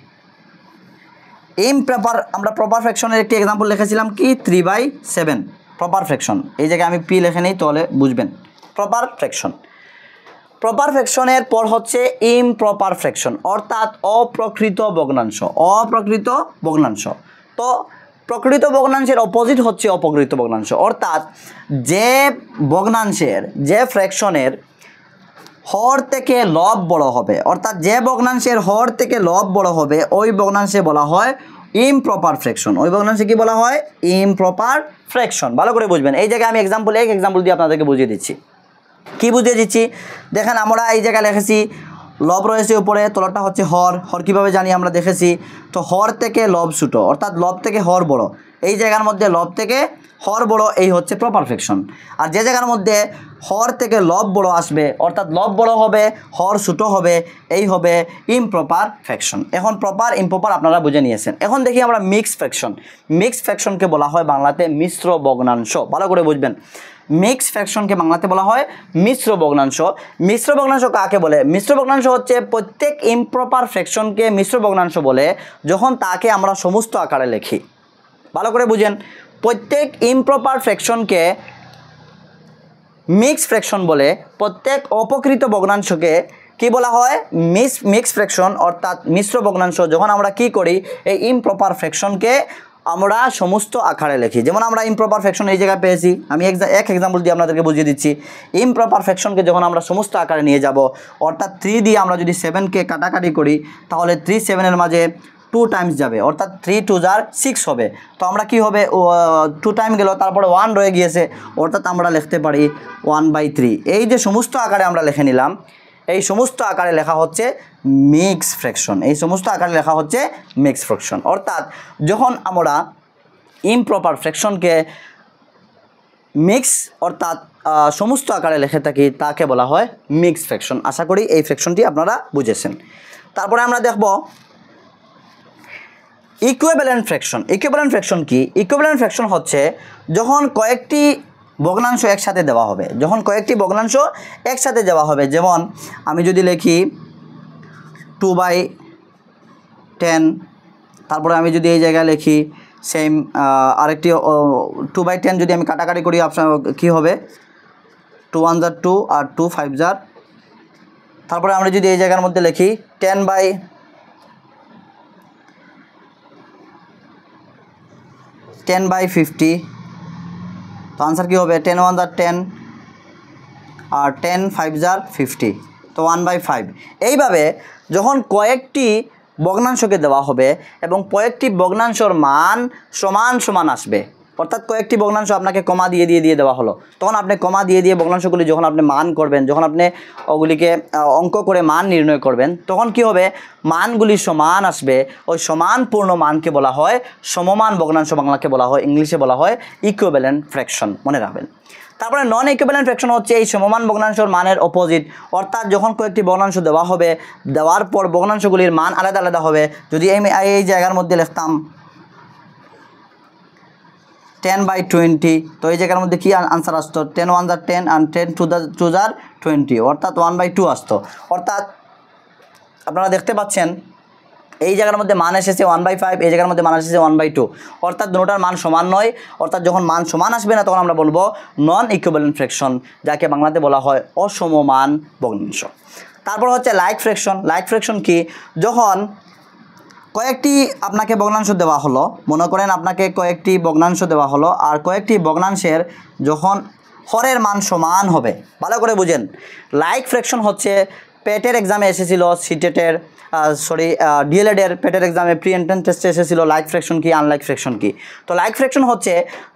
আমরা প্রপার ফ্র্যাকশনের একটি এক্সাম্পল লিখেছিলাম কি 3/7 প্রপার ফ্র্যাকশন। এই জায়গায় আমি পি লিখে নিই তাহলে বুঝবেন। প্রপার ফ্র্যাকশনের পর হচ্ছে ইমপ্রপার ফ্র্যাকশন, অর্থাৎ অপ্রকৃত ভগ্নাংশ। তো প্রকৃত ভগ্নাংশের অপোজিট হচ্ছে অপ্রকৃত ভগ্নাংশ। অর্থাৎ যে ভগ্নাংশের, যে ফ্র্যাকশনের হর থেকে লব বড় হবে, অর্থাৎ যে ভগ্নাংশের হর থেকে লব বড় হবে ওই ভগ্নাংশে বলা হয় ইমপ্রপার ফ্র্যাকশন। ওই ভগ্নাংশে কি বলা হয়? Improper fraction. ভালো করে বুঝবেন। এই জায়গায় আমি এক্সাম্পল দিয়ে আপনাদেরকে বুঝিয়ে দিচ্ছি। কি বুঝিয়ে দিচ্ছি দেখেন, আমরা এই জায়গায় লিখেছি লব রয়েছে উপরে, তলাটা হচ্ছে হর। হর কীভাবে জানি আমরা দেখেছি, তো হর থেকে লব ছোটো, অর্থাৎ লব থেকে হর বড়। এই জায়গার মধ্যে লব থেকে হর বড়, এই হচ্ছে প্রপার ফ্র্যাকশন। আর যে জায়গার মধ্যে হর থেকে লব বড় আসবে, অর্থাৎ লব বড় হবে হর ছোটো হবে, এই হবে ইমপ্রপার ফ্র্যাকশন। এখন প্রপার ইমপ্রপার আপনারা বুঝে নিয়েছেন। এখন দেখি আমরা মিক্সড ফ্র্যাকশনকে বলা হয় বাংলাতে মিশ্র ভগ্নাংশ। ভালো করে বুঝবেন, মিক্সড ফ্র্যাকশনকে বাংলাতে বলা হয় মিশ্র ভগ্নাংশ। মিশ্র ভগ্নাংশ কাকে বলে? মিশ্র ভগ্নাংশ হচ্ছে প্রত্যেক ইমপ্রপার ফ্র্যাকশনকে মিশ্র ভগ্নাংশ বলে যখন তাকে আমরা সমস্ত আকারে লিখি। ভালো করে বুঝেন, প্রত্যেক ইমপ্রপার ফ্র্যাকশনকে মিক্স ফ্র্যাকশন বলে। প্রত্যেক অপকৃত ভগ্নাংশকে কি বলা হয়? মিক্স ফ্র্যাকশন, অর্থাৎ মিশ্র ভগ্নাংশ। যখন আমরা কি করি, এই ইমপ্রপার ফ্র্যাকশনকে আমরা সমস্ত আকারে লিখি। যেমন আমরা ইমপ্রপার ফ্র্যাকশন এই জায়গায় পেয়েছি, আমি এক এক্সাম্পল দিয়ে আপনাদেরকে বুঝিয়ে দিচ্ছি। ইমপ্রপার ফ্র্যাকশনকে যখন আমরা সমস্ত আকারে নিয়ে যাব, অর্থাৎ 3 দিয়ে আমরা যদি 7কে কাটাকাটি করি, তাহলে 3 7-এর মাঝে 2 টাইমস যাবে, অর্থাৎ 3 2 = 6 হবে। তো আমরা কি হবে, 2 টাইম গেল, তারপরে 1 রয়ে গিয়েছে, অর্থাৎ আমরা লিখতে পারি 1/3। এই যে সমস্ত আকারে আমরা লিখে নিলাম, এই সমস্ত আকারে লেখা হচ্ছে মিক্স ফ্র্যাকশন। এই সমস্ত আকারে লেখা হচ্ছে মিক্স ফ্র্যাকশন। অর্থাৎ যখন আমরা ইমপ্রপার ফ্র্যাকশনকে মিক্স অর্থাৎ সমস্ত আকারে লিখে থাকি, তাকে বলা হয় মিক্স ফ্র্যাকশন। আশা করি এই ফ্র্যাকশনটি আপনারা বুঝেছেন। তারপরে আমরা দেখব ইকুইভ্যালেন্ট ফ্র্যাকশন। ইকুইভ্যালেন্ট ফ্র্যাকশন কি? ইকুইভ্যালেন্ট ফ্র্যাকশন হচ্ছে যখন কয়েকটি ভগ্নাংশ একসাথে দেওয়া হবে, যখন কয়েকটি ভগ্নাংশ একসাথে দেওয়া হবে। যেমন আমি যদি লিখি 2/10, তারপরে আমি যদি এই জায়গায় লিখি সেম আরেকটি 2/10, যদি আমি কাটাকাটি করি আপনার কী হবে, 2 1 = 2 আর 2 5 = তারপরে আমরা যদি এই জায়গার মধ্যে লিখি 10/50, তো আনসার কী হবে, 10 1 = 10 আর 10 5 = 50, তো 1/5। এইভাবে যখন কয়েকটি ভগ্নাংশকে দেওয়া হবে এবং কয়েকটি ভগ্নাংশর মান সমান সমান আসবে, অর্থাৎ কয়েকটি ভগ্নাংশ আপনাকে কমা দিয়ে দেওয়া হলো, তখন আপনি কমা দিয়ে ভগ্নাংশগুলি যখন আপনি মান করবেন, যখন আপনি ওগুলিকে অঙ্ক করে মান নির্ণয় করবেন, তখন কি হবে, মানগুলি সমান আসবে। ওই সমানপূর্ণ মানকে বলা হয় সমমান ভগ্নাংশ, বাংলাকে বলা হয়, ইংলিশে বলা হয় ইকুইভ্যালেন্ট ফ্র্যাকশন, মনে রাখবেন। তারপরে নন ইকুইভ্যালেন্ট ফ্র্যাকশন হচ্ছে এই সমমান ভগ্নাংশের মানের অপোজিট, অর্থাৎ যখন কয়েকটি ভগ্নাংশ দেওয়া হবে, দেওয়ার পর ভগ্নাংশগুলির মান আলাদা আলাদা হবে। যদি আমি এই জায়গার মধ্যে লিখতাম 10/20, তো এই জায়গার মধ্যে কি আনসার আসতো, 10 1 = 10 আর 10 2 = 20, অর্থাৎ 1/2 আসতো। অর্থাৎ আপনারা দেখতে পাচ্ছেন এই জায়গার মধ্যে মান এসেছে 1/5, এই জায়গার মধ্যে মান এসেছে 1/2, অর্থাৎ দুটোটার মান সমান নয়। অর্থাৎ যখন মান সমান আসবে না, তখন আমরা বলবো নন ইকুইভ্যালেন্ট ফ্র্যাকশন, যাকে বাংলাতে বলা হয় অসমমান ভগ্নাংশ। তারপর হচ্ছে লাইক ফ্র্যাকশন। লাইক ফ্র্যাকশন কি? যখন কয়েকটি আপনাকে ভগ্নাংশ দেওয়া হলো, মনে করেন আপনাকে কয়েকটি ভগ্নাংশ দেওয়া হলো, আর কয়েকটি ভগ্নাংশের যখন হরের মান সমান হবে, ভালো করে বুঝেন। লাইক ফ্র্যাকশন হচ্ছে পেটের এক্সামে এসেছিল, সিটেটের ডিএলএডের পেটের এক্সামে প্রি এন্ট্রান্স টেস্টে এসেছিল লাইক ফ্র্যাকশন কি, আনলাইক ফ্র্যাকশন কি। তো লাইক ফ্র্যাকশন হচ্ছে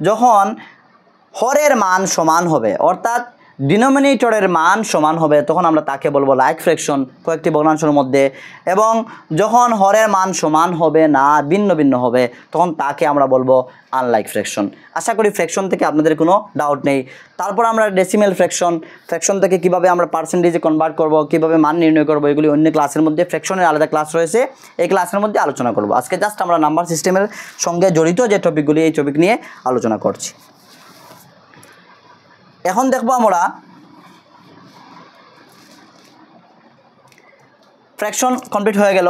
যখন হরের মান সমান হবে, অর্থাৎ ডিনোমিনেটরের মান সমান হবে, তখন আমরা তাকে বলবো লাইক ফ্র্যাকশন কয়েকটি ভগ্নাংশের মধ্যে। এবং যখন হরের মান সমান হবে না, ভিন্ন ভিন্ন হবে, তখন তাকে আমরা বলবো আনলাইক ফ্র্যাকশন। আশা করি ফ্র্যাকশন থেকে আপনাদের কোনো ডাউট নেই। তারপর আমরা ডেসিমেল ফ্র্যাকশন, ফ্র্যাকশন থেকে কীভাবে আমরা পার্সেন্টেজে কনভার্ট করব, কীভাবে মান নির্ণয় করব, এগুলি অন্য ক্লাসের মধ্যে, ফ্র্যাকশনের আলাদা ক্লাস রয়েছে, এই ক্লাসের মধ্যে আলোচনা করব। আজকে জাস্ট আমরা নাম্বার সিস্টেমের সঙ্গে জড়িত যে টপিকগুলি, এই টপিক নিয়ে আলোচনা করছি। এখন দেখব আমরা ফ্র্যাকশন কমপ্লিট হয়ে গেল।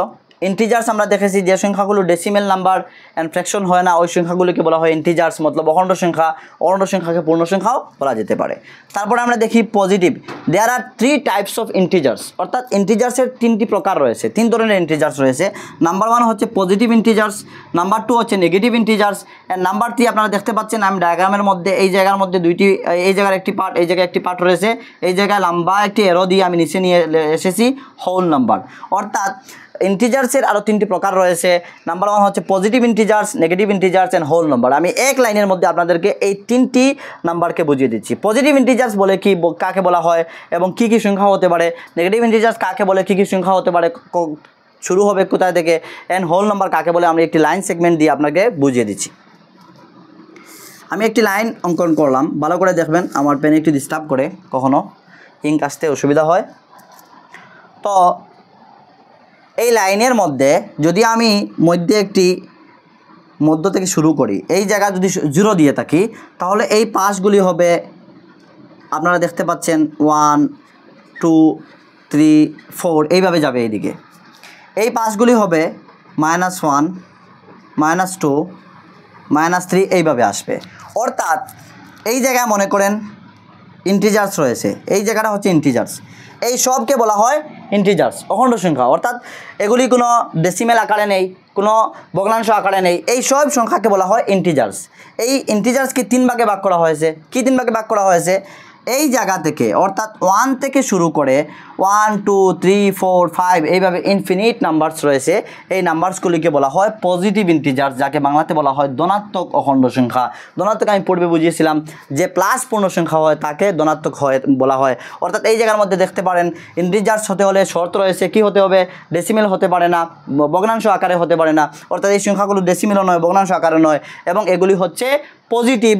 ইন্টিজার্স আমরা দেখেছি, যে সংখ্যাগুলো ডেসিমেল নাম্বার অ্যান্ড ফ্র্যাকশন হয় না, ওই সংখ্যাগুলোকে বলা হয় ইন্টিজার্স, মতলব অখণ্ড সংখ্যা। অখণ্ড সংখ্যাকে পূর্ণ সংখ্যাও বলা যেতে পারে। তারপরে আমরা দেখি positive. There are 3 types of integers, অর্থাৎ ইন্টিজার্সের 3টি প্রকার রয়েছে, 3 ধরনের ইন্টিজার্স রয়েছে। নাম্বার 1 হচ্ছে পজিটিভ ইন্টিজার্স, নাম্বার 2 হচ্ছে নেগেটিভ ইন্টিজার্স, অ্যান্ড নাম্বার 3 আপনারা দেখতে পাচ্ছেন আমি ডায়াগ্রামের মধ্যে, এই জায়গার মধ্যে দুইটি, এই জায়গার একটি পার্ট, এই জায়গায় একটি পার্ট রয়েছে, এই জায়গায় লম্বা একটি এরো দিয়ে আমি নিচে নিয়ে এসেছি হোল নাম্বার। অর্থাৎ ইন্টিজার্সের আরও 3টি প্রকার রয়েছে। নাম্বার 1 হচ্ছে positive integers, negative integers and whole number. আমি এক লাইনের মধ্যে আপনাদেরকে এই 3টি নাম্বারকে বুঝিয়ে দিচ্ছি। পজিটিভ ইন্টিজার্স বলে কি, কাকে বলা হয় এবং কি কি সংখ্যা হতে পারে, নেগেটিভ ইন্টিজার্স কাকে বলে, কি কি সংখ্যা হতে পারে, শুরু হবে কোথায় থেকে, অ্যান্ড হোল নাম্বার কাকে বলে, আমরা একটি লাইন সেগমেন্ট দিয়ে আপনাকে বুঝিয়ে দিচ্ছি। আমি একটি লাইন অঙ্কন করলাম, ভালো করে দেখবেন, আমার পেন একটু ডিস্টার্ব করে, কখনো ইঙ্ক আসতে অসুবিধা হয়। তো এই লাইনের মধ্যে যদি আমি মধ্য থেকে শুরু করি, এই জায়গা যদি 0 দিয়ে থাকি, তাহলে এই পাশগুলি হবে, আপনারা দেখতে পাচ্ছেন 1 2 3 4 এইভাবে যাবে এইদিকে। এই পাশগুলি হবে -1 -2 -3 এইভাবে আসবে। অর্থাৎ এই জায়গায় মনে করেন ইন্টিজার্স রয়েছে, এই জায়গাটা হচ্ছে ইন্টিজার্স, এই সবকে বলা হয় ইন্টিজার্স, অখণ্ড সংখ্যা। অর্থাৎ এগুলি কোনো ডেসিমেল আকারে নেই, কোনো ভগ্নাংশ আকারে নেই, এই সব সংখ্যাকে বলা হয় ইন্টিজার্স। এই ইন্টিজার্সকে 3 ভাগে ভাগ করা হয়েছে। কি 3 ভাগে ভাগ করা হয়েছে? এই জায়গা থেকে অর্থাৎ 1 থেকে শুরু করে 1 2 3 4 5 এইভাবে ইনফিনিট নাম্বারস রয়েছে, এই নাম্বারসগুলিকে বলা হয় পজিটিভ ইন্টিজার্স, যাকে বাংলাতে বলা হয় ধনাত্মক অখণ্ড সংখ্যা। ধনাত্মক আমি পূর্বে বুঝিয়েছিলাম যে প্লাস পূর্ণ সংখ্যা হয় তাকে ধনাত্মক বলা হয়। অর্থাৎ এই জায়গার মধ্যে দেখতে পারেন ইন্টিজার্স হতে হলে শর্ত রয়েছে, কি হতে হবে? ডেসিমেল হতে পারে না, ভগ্নাংশ আকারে হতে পারে না। অর্থাৎ এই সংখ্যাগুলো ডেসিমেলও নয়, ভগ্নাংশ আকারে নয়, এবং এগুলি হচ্ছে পজিটিভ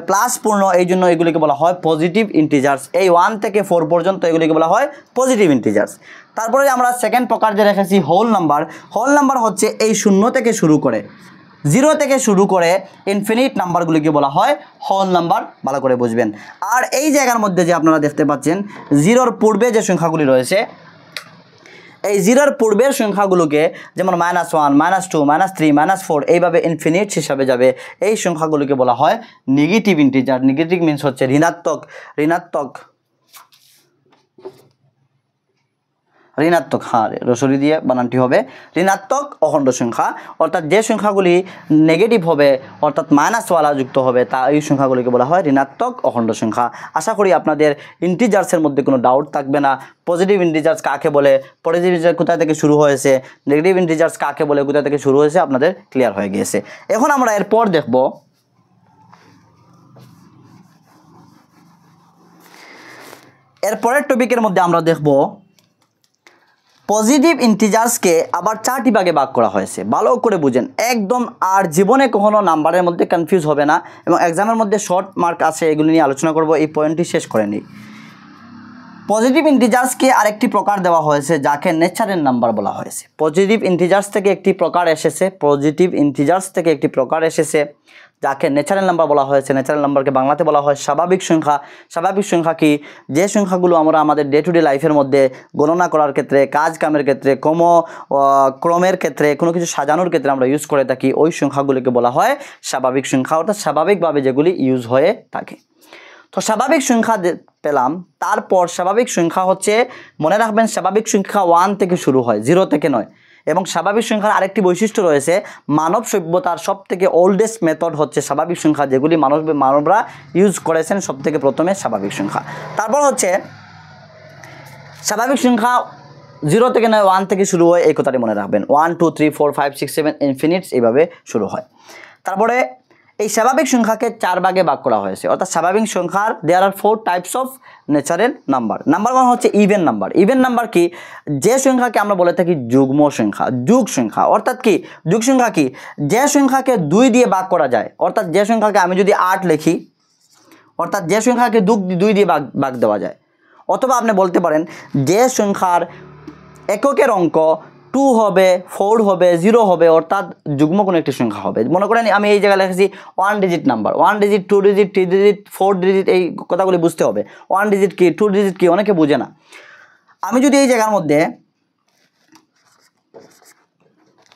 প্লাস পূর্ণ, এই জন্য এগুলিকে বলা হয় পজিটিভ ইন্টিজার্স। এই 1 থেকে 4 পর্যন্ত এগুলিকে বলা হয় পজিটিভ ইন্টিজার্স। তারপরে আমরা সেকেন্ড প্রকার যে রেখেছি হোল নাম্বার। হোল নাম্বার হচ্ছে এই 0 থেকে শুরু করে, 0 থেকে শুরু করে ইনফিনিট নাম্বারগুলিকে বলা হয় হোল নাম্বার, ভালো করে বুঝবেন। আর এই জায়গার মধ্যে যে আপনারা দেখতে পাচ্ছেন 0-র পূর্বে যে সংখ্যাগুলি রয়েছে, এই 0-র পূর্বের সংখ্যাগুলোকে যেমন -1 -2 -3 -4 এইভাবে ইনফিনিট হিসাবে যাবে, এই সংখ্যাগুলোকে বলা হয় নেগেটিভ ইন্টিজার। নেগেটিভ মিনস হচ্ছে ঋণাত্মক, হ্যাঁ রসরি দিয়ে বানানটি হবে ঋণাত্মক অখণ্ড সংখ্যা। অর্থাৎ যে সংখ্যাগুলি নেগেটিভ হবে অর্থাৎ মাইনাসওয়ালা যুক্ত হবে তা এই সংখ্যাগুলিকে বলা হয় ঋণাত্মক অখণ্ড সংখ্যা। আশা করি আপনাদের ইন্টিজার্সের মধ্যে কোনো ডাউট থাকবে না। পজিটিভ ইন্টিজার্স কাকে বলে, পজিটিভ ইন্টিজার্স কোথা থেকে শুরু হয়েছে, নেগেটিভ ইন্টিজার্স কাকে বলে, কোথা থেকে শুরু হয়েছে আপনাদের ক্লিয়ার হয়ে গিয়েছে। এখন আমরা এরপর দেখব এরপরের টপিকের মধ্যে আমরা দেখব পজিটিভ ইন্টিজার্সকে আবার 4টি ভাগে ভাগ করা হয়েছে। ভালো করে বুঝেন একদম, আর জীবনে কখনো নাম্বারের মধ্যে কনফিউজ হবে না, এবং এক্সামের মধ্যে শর্ট মার্ক আছে, এগুলি নিয়ে আলোচনা করব। এই পয়েন্টটি শেষ করে নিই। পজিটিভ ইন্টিজার্সকে আরেকটি প্রকার দেওয়া হয়েছে যাকে ন্যাচারাল নাম্বার বলা হয়েছে। পজিটিভ ইন্টিজার্স থেকে একটি প্রকার এসেছে, পজিটিভ ইন্টিজার্স থেকে একটি প্রকার এসেছে যাকে ন্যাচারাল নাম্বার বলা হয়েছে। ন্যাচারাল নাম্বারকে বাংলাতে বলা হয় স্বাভাবিক সংখ্যা। স্বাভাবিক সংখ্যা কি? যে সংখ্যাগুলো আমরা আমাদের ডে টু ডে লাইফের মধ্যে গণনা করার ক্ষেত্রে, কাজ কামের ক্ষেত্রে, ক্রমের ক্ষেত্রে, কোনো কিছু সাজানোর ক্ষেত্রে আমরা ইউজ করে থাকি, ওই সংখ্যাগুলিকে বলা হয় স্বাভাবিক সংখ্যা, অর্থাৎ স্বাভাবিকভাবে যেগুলি ইউজ হয়ে থাকে। তো স্বাভাবিক সংখ্যা পেলাম। তারপর স্বাভাবিক সংখ্যা হচ্ছে, মনে রাখবেন স্বাভাবিক সংখ্যা 1 থেকে শুরু হয়, 0 থেকে নয়। এবং স্বাভাবিক সংখ্যার আরেকটি বৈশিষ্ট্য রয়েছে, মানব সভ্যতার সবথেকে ওল্ডেস্ট মেথড হচ্ছে স্বাভাবিক সংখ্যা, যেগুলি মানবরা ইউজ করেছেন সবথেকে প্রথমে স্বাভাবিক সংখ্যা। তারপর হচ্ছে স্বাভাবিক সংখ্যা 0 থেকে নয়, 1 থেকে শুরু হয়, এই কথাটি মনে রাখবেন। 1 2 3 4 5 6 7 ইনফিনিটস এইভাবে শুরু হয়। তারপরে এই স্বাভাবিক সংখ্যাকে 4 ভাগে ভাগ করা হয়েছে। অর্থাৎ স্বাভাবিক সংখ্যার দেয়ার আর 4 types of natural number. Number 1 হচ্ছে ইভেন নাম্বার। ইভেন নাম্বার কি? যে সংখ্যাকে আমরা বলে থাকি যুগ্ম সংখ্যা, যোগ সংখ্যা। অর্থাৎ কি যোগ সংখ্যা? কি যে সংখ্যাকে 2 দিয়ে ভাগ করা যায়। অর্থাৎ যে সংখ্যাকে আমি যদি 8 লিখি, অর্থাৎ যে সংখ্যাকে 2 দিয়ে ভাগ দেওয়া যায়। অথবা আপনি বলতে পারেন যে সংখ্যার এককের অঙ্ক 2 হবে, 4 হবে, 0 হবে, অর্থাৎ যুগ্ম কোনো একটি সংখ্যা হবে। মনে করেন আমি এই জায়গায় লিখেছি 1 digit number, 1 digit, 2 digit, 3 digit, 4 digit, এই কথাগুলি বুঝতে হবে। 1 ডিজিট কি, 2 ডিজিট কি, অনেকে বুঝে না। আমি যদি এই জায়গার মধ্যে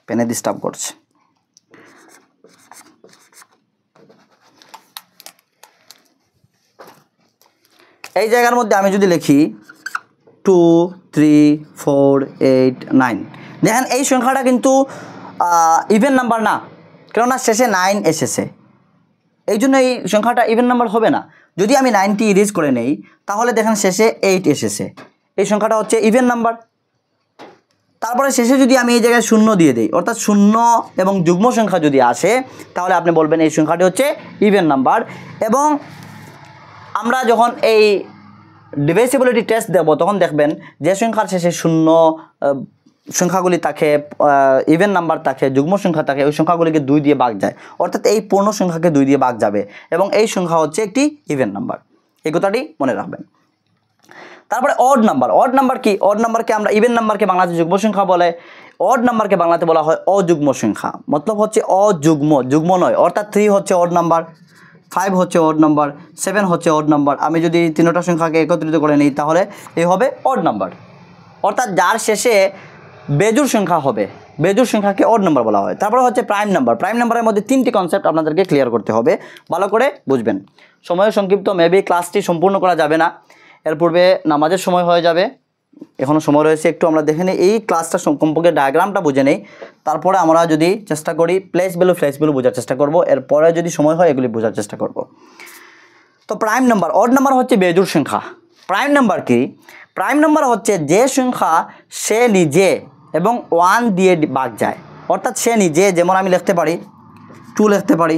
পেনে ডিস্টার্ব করছে, এই জায়গার মধ্যে আমি যদি লিখি 2 3 4 8 9, দেখেন এই সংখ্যাটা কিন্তু ইভেন নাম্বার না, কেননা শেষে 9 এসেছে, এই জন্য এই সংখ্যাটা ইভেন নাম্বার হবে না। যদি আমি 9টি ইরেজ করে নেই তাহলে দেখেন শেষে 8 এসেছে, এই সংখ্যাটা হচ্ছে ইভেন নাম্বার। তারপরে শেষে যদি আমি এই জায়গায় 0 দিয়ে দিই, অর্থাৎ 0 এবং যুগ্ম সংখ্যা যদি আসে তাহলে আপনি বলবেন এই সংখ্যাটি হচ্ছে ইভেন নাম্বার। এবং আমরা যখন এই ডিভাইসিবিলিটি টেস্ট দেব তখন দেখবেন যে সংখ্যার শেষে 0 সংখ্যাগুলি থাকে, ইভেন নাম্বার থাকে, যুগ্ম সংখ্যা থাকে, ওই সংখ্যাগুলিকে 2 দিয়ে ভাগ যায়। অর্থাৎ এই পূর্ণ সংখ্যাকে 2 দিয়ে ভাগ যাবে এবং এই সংখ্যা হচ্ছে একটি ইভেন নাম্বার। এই কথাটি মনে রাখবেন। তারপরে অড নাম্বার। অড নাম্বার কি? অড নাম্বারকে আমরা ইভেন নাম্বারকে বাংলাতে যুগ্ম সংখ্যা বলে, অড নাম্বারকে বাংলাতে বলা হয় অযুগ্ম সংখ্যা। মতলব হচ্ছে অযুগ্ম, যুগ্ম নয়। অর্থাৎ 3 হচ্ছে অড নাম্বার, 5 হচ্ছে অড নাম্বার, 7 হচ্ছে অড নাম্বার। আমি যদি 3টা সংখ্যাকে একত্রিত করে নিই তাহলে এই হবে অড নাম্বার। অর্থাৎ যার শেষে বেজোড় সংখ্যা হবে, বেজোড় সংখ্যাকে অড নাম্বার বলা হয়। তারপরে হচ্ছে প্রাইম নাম্বার। প্রাইম নাম্বারের মধ্যে 3টি কনসেপ্ট আপনাদেরকে ক্লিয়ার করতে হবে, ভালো করে বুঝবেন। সময় সংক্ষিপ্ত, মেবি ক্লাসটি সম্পূর্ণ করা যাবে না, এর পূর্বে নামাজের সময় হয়ে যাবে, এখনও সময় রয়েছে। একটু আমরা দেখে নিই, এই ক্লাসটা কমপক্ষে ডায়াগ্রামটা বুঝে নেই, তারপরে আমরা যদি চেষ্টা করি প্লেস ভ্যালু বোঝার চেষ্টা করব, এরপরে যদি সময় হয় এগুলি বোঝার চেষ্টা করব। তো প্রাইম নাম্বার, অড নাম্বার হচ্ছে বেজোড় সংখ্যা। প্রাইম নাম্বার কি? প্রাইম নাম্বার হচ্ছে যে সংখ্যা সে নিজে এবং 1 দিয়ে ভাগ যায়, অর্থাৎ সে নিজে, যেমন আমি লিখতে পারি 2 লিখতে পারি,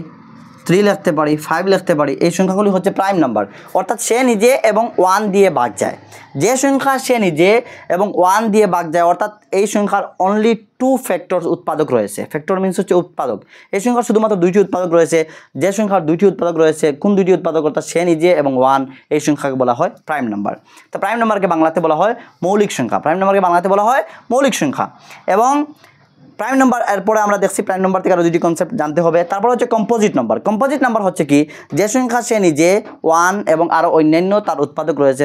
3 লিখতে পারি, 5 লিখতে পারি, এই সংখ্যাগুলি হচ্ছে প্রাইম নাম্বার, অর্থাৎ সে নিজে এবং 1 দিয়ে ভাগ যায়। যে সংখ্যা সে নিজে এবং 1 দিয়ে ভাগ যায়, অর্থাৎ এই সংখ্যার অনলি 2 ফ্যাক্টরস উৎপাদক রয়েছে। ফ্যাক্টর মিনস হচ্ছে উৎপাদক। এই সংখ্যার শুধুমাত্র 2টি উৎপাদক রয়েছে। যে সংখ্যার 2টি উৎপাদক রয়েছে, কোন 2টি উৎপাদক? অর্থাৎ সে নিজে এবং 1, এই সংখ্যাকে বলা হয় প্রাইম নাম্বার। তো প্রাইম নাম্বারকে বাংলাতে বলা হয় মৌলিক সংখ্যা। প্রাইম নাম্বারকে বাংলাতে বলা হয় মৌলিক সংখ্যা। এবং প্রাইম নাম্বার, এরপরে আমরা দেখছি প্রাইম নাম্বার থেকে আরও 2টি কনসেপ্ট জানতে হবে। তারপর হচ্ছে কম্পোজিট নাম্বার। কম্পোজিট নাম্বার হচ্ছে কি? যে সংখ্যা সে নিজে 1 এবং আরও অন্যান্য তার উৎপাদক রয়েছে,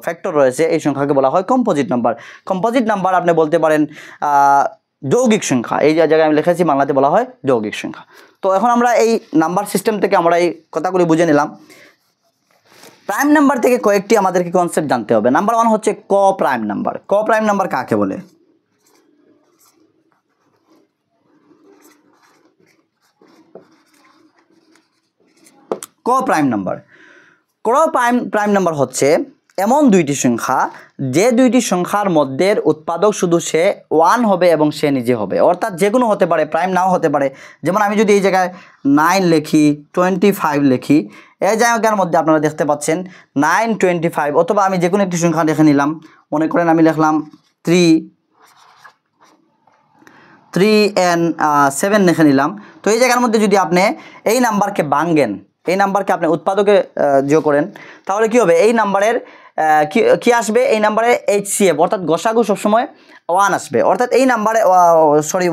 ফ্যাক্টর রয়েছে, এই সংখ্যাকে বলা হয় কম্পোজিট নাম্বার। কম্পোজিট নাম্বার আপনি বলতে পারেন যৌগিক সংখ্যা। এই জায়গায় আমি লিখেছি বাংলাতে বলা হয় যৌগিক সংখ্যা। তো এখন আমরা এই নাম্বার সিস্টেম থেকে আমরা এই কথাগুলি বুঝে নিলাম। প্রাইম নাম্বার থেকে কয়েকটি আমাদেরকে কনসেপ্ট জানতে হবে। নাম্বার 1 হচ্ছে ক প্রাইম নাম্বার। ক প্রাইম নাম্বার কাকে বলে? ক প্রাইম নাম্বার। প্রাইম নাম্বার হচ্ছে এমন 2টি সংখ্যা, যে 2টি সংখ্যার মধ্যে উৎপাদক শুধু সে 1 হবে এবং সে নিজে হবে, অর্থাৎ যে কোনো হতে পারে, প্রাইম নাও হতে পারে। যেমন আমি যদি এই জায়গায় 9 লিখি, 25 লিখি, এই জায়গার মধ্যে আপনারা দেখতে পাচ্ছেন 9, 25, অথবা আমি যে কোনো একটি সংখ্যা লিখে নিলাম, মনে করেন আমি লিখলাম 3 and 7 লিখে নিলাম। তো এই জায়গার মধ্যে যদি আপনি এই নাম্বারকে ভাঙেন, এই নাম্বারকে আপনি উৎপাদকে যোগ করেন, তাহলে কি হবে? এই নাম্বারের কি আসবে? এই নাম্বারে HCF অর্থাৎ গসাগু সবসময় 1 আসবে, অর্থাৎ এই নাম্বারে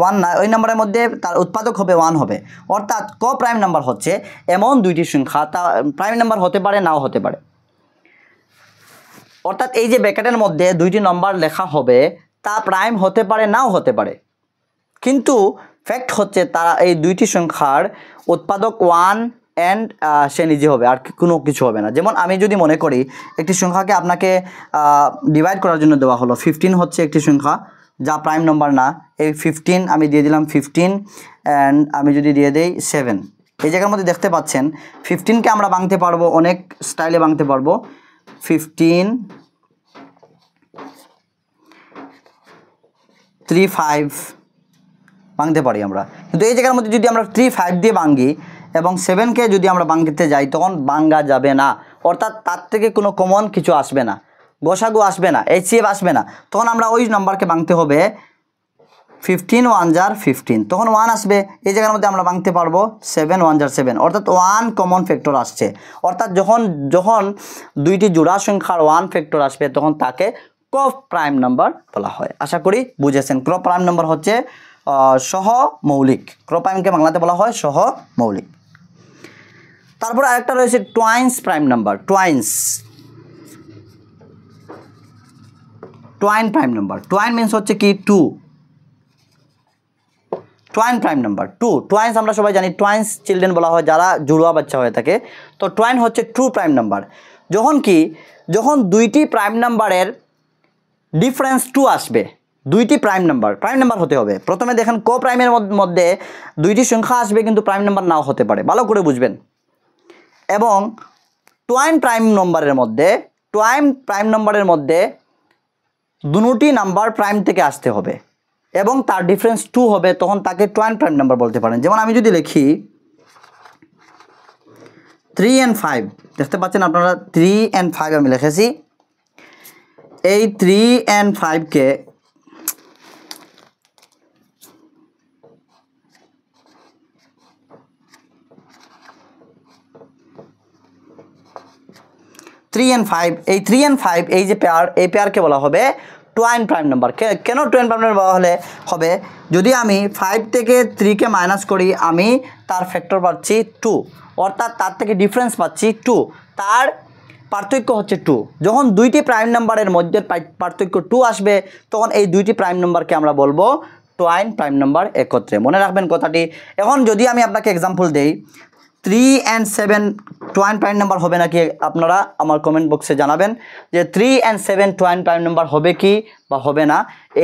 1 না, ওই নাম্বারের মধ্যে তার উৎপাদক হবে 1 হবে। অর্থাৎ ক প্রাইম নাম্বার হচ্ছে এমন 2টি সংখ্যা, তা প্রাইম নাম্বার হতে পারে, নাও হতে পারে। অর্থাৎ এই যে ব্র্যাকেটের মধ্যে 2টি নাম্বার লেখা হবে, তা প্রাইম হতে পারে, নাও হতে পারে, কিন্তু ফ্যাক্ট হচ্ছে তারা এই 2টি সংখ্যার উৎপাদক 1 অ্যান্ড সে নিজে হবে, আর কোনো কিছু হবে না। যেমন আমি যদি মনে করি একটি সংখ্যাকে আপনাকে ডিভাইড করার জন্য দেওয়া হলো, 15 হচ্ছে একটি সংখ্যা যা প্রাইম নাম্বার না, এই 15 আমি দিয়ে দিলাম 15 অ্যান্ড আমি যদি দিয়ে দেই 7, এই জায়গার মধ্যে দেখতে পাচ্ছেন 15কে আমরা ভাঙতে পারবো, অনেক স্টাইলে ভাঙতে পারবো। 15 3 5 ভাঙতে পারি আমরা, কিন্তু এই জায়গার মধ্যে যদি আমরা 3 5 দিয়ে ভাঙি এবং 7কে যদি আমরা ভাঙতে যাই, তখন ভাঙা যাবে না, অর্থাৎ তার থেকে কোনো কমন কিছু আসবে না, গসাগু আসবে না, HCF আসবে না। তখন আমরা ওই নাম্বারকে ভাঙতে হবে 15 1 jar 15, তখন 1 আসবে। এই জায়গার মধ্যে আমরা ভাঙতে পারবো 7 1 jar 7, অর্থাৎ 1 কমন ফ্যাক্টর আসছে। অর্থাৎ যখন 2টি জোড়া সংখ্যার 1 ফ্যাক্টর আসবে, তখন তাকে ক প্রাইম নাম্বার বলা হয়। আশা করি বুঝেছেন। ক প্রাইম নাম্বার হচ্ছে সহমৌলিক। ক প্রাইমকে বাংলাতে বলা হয় সহমৌলিক। তারপর আরেকটা রয়েছে twins prime number. Twin prime number. Twin means হচ্ছে কি? 2। টুয়াইন প্রাইম নাম্বার 2। টুয়াইন্স আমরা সবাই জানি, টুয়াইন্স চিলড্রেন বলা হয় যারা জুড়ুয়া বাচ্চা হয়ে থাকে। তো টুয়াইন হচ্ছে ট্রু প্রাইম নাম্বার। যখন 2টি প্রাইম নাম্বারের ডিফারেন্স 2 আসবে, 2টি প্রাইম নাম্বার হতে হবে। প্রথমে দেখেন কো প্রাইমের মধ্যে 2টি সংখ্যা আসবে, কিন্তু প্রাইম নাম্বার নাও হতে পারে, ভালো করে বুঝবেন। এবং টুয়াইন প্রাইম নাম্বারের মধ্যে দুটি নাম্বার প্রাইম থেকে আসতে হবে এবং তার ডিফারেন্স 2 হবে, তখন তাকে টুয়াইন প্রাইম নাম্বার বলতে পারেন। যেমন আমি যদি লিখি 3 and 5, দেখতে পাচ্ছেন আপনারা 3 and 5 আমি লিখেছি। এই 3 and 5কে এই 3 and 5 এই যে পেয়ার, এই পেয়ারকে বলা হবে টুয়াইন প্রাইম নাম্বার। কেন টুয়াইন প্রাইম নাম্বার বলা হবে? যদি আমি 5 থেকে 3কে মাইনাস করি, আমি তার ফ্যাক্টর পাচ্ছি 2, অর্থাৎ তার থেকে ডিফারেন্স পাচ্ছি 2, তার পার্থক্য হচ্ছে 2। যখন 2টি প্রাইম নাম্বারের মধ্যে পার্থক্য 2 আসবে, তখন এই 2টি প্রাইম নাম্বারকে আমরা বলবো টোয়াইন প্রাইম নাম্বার একত্রে, মনে রাখবেন কথাটি। এখন যদি আমি আপনাকে এক্সাম্পল দেই 3 and 7 টোয়াইন প্রাইম নাম্বার হবে নাকি, আপনারা আমার কমেন্ট বক্সে জানাবেন যে 3 and 7 টোয়াইন প্রাইম নাম্বার হবে কি বা হবে না।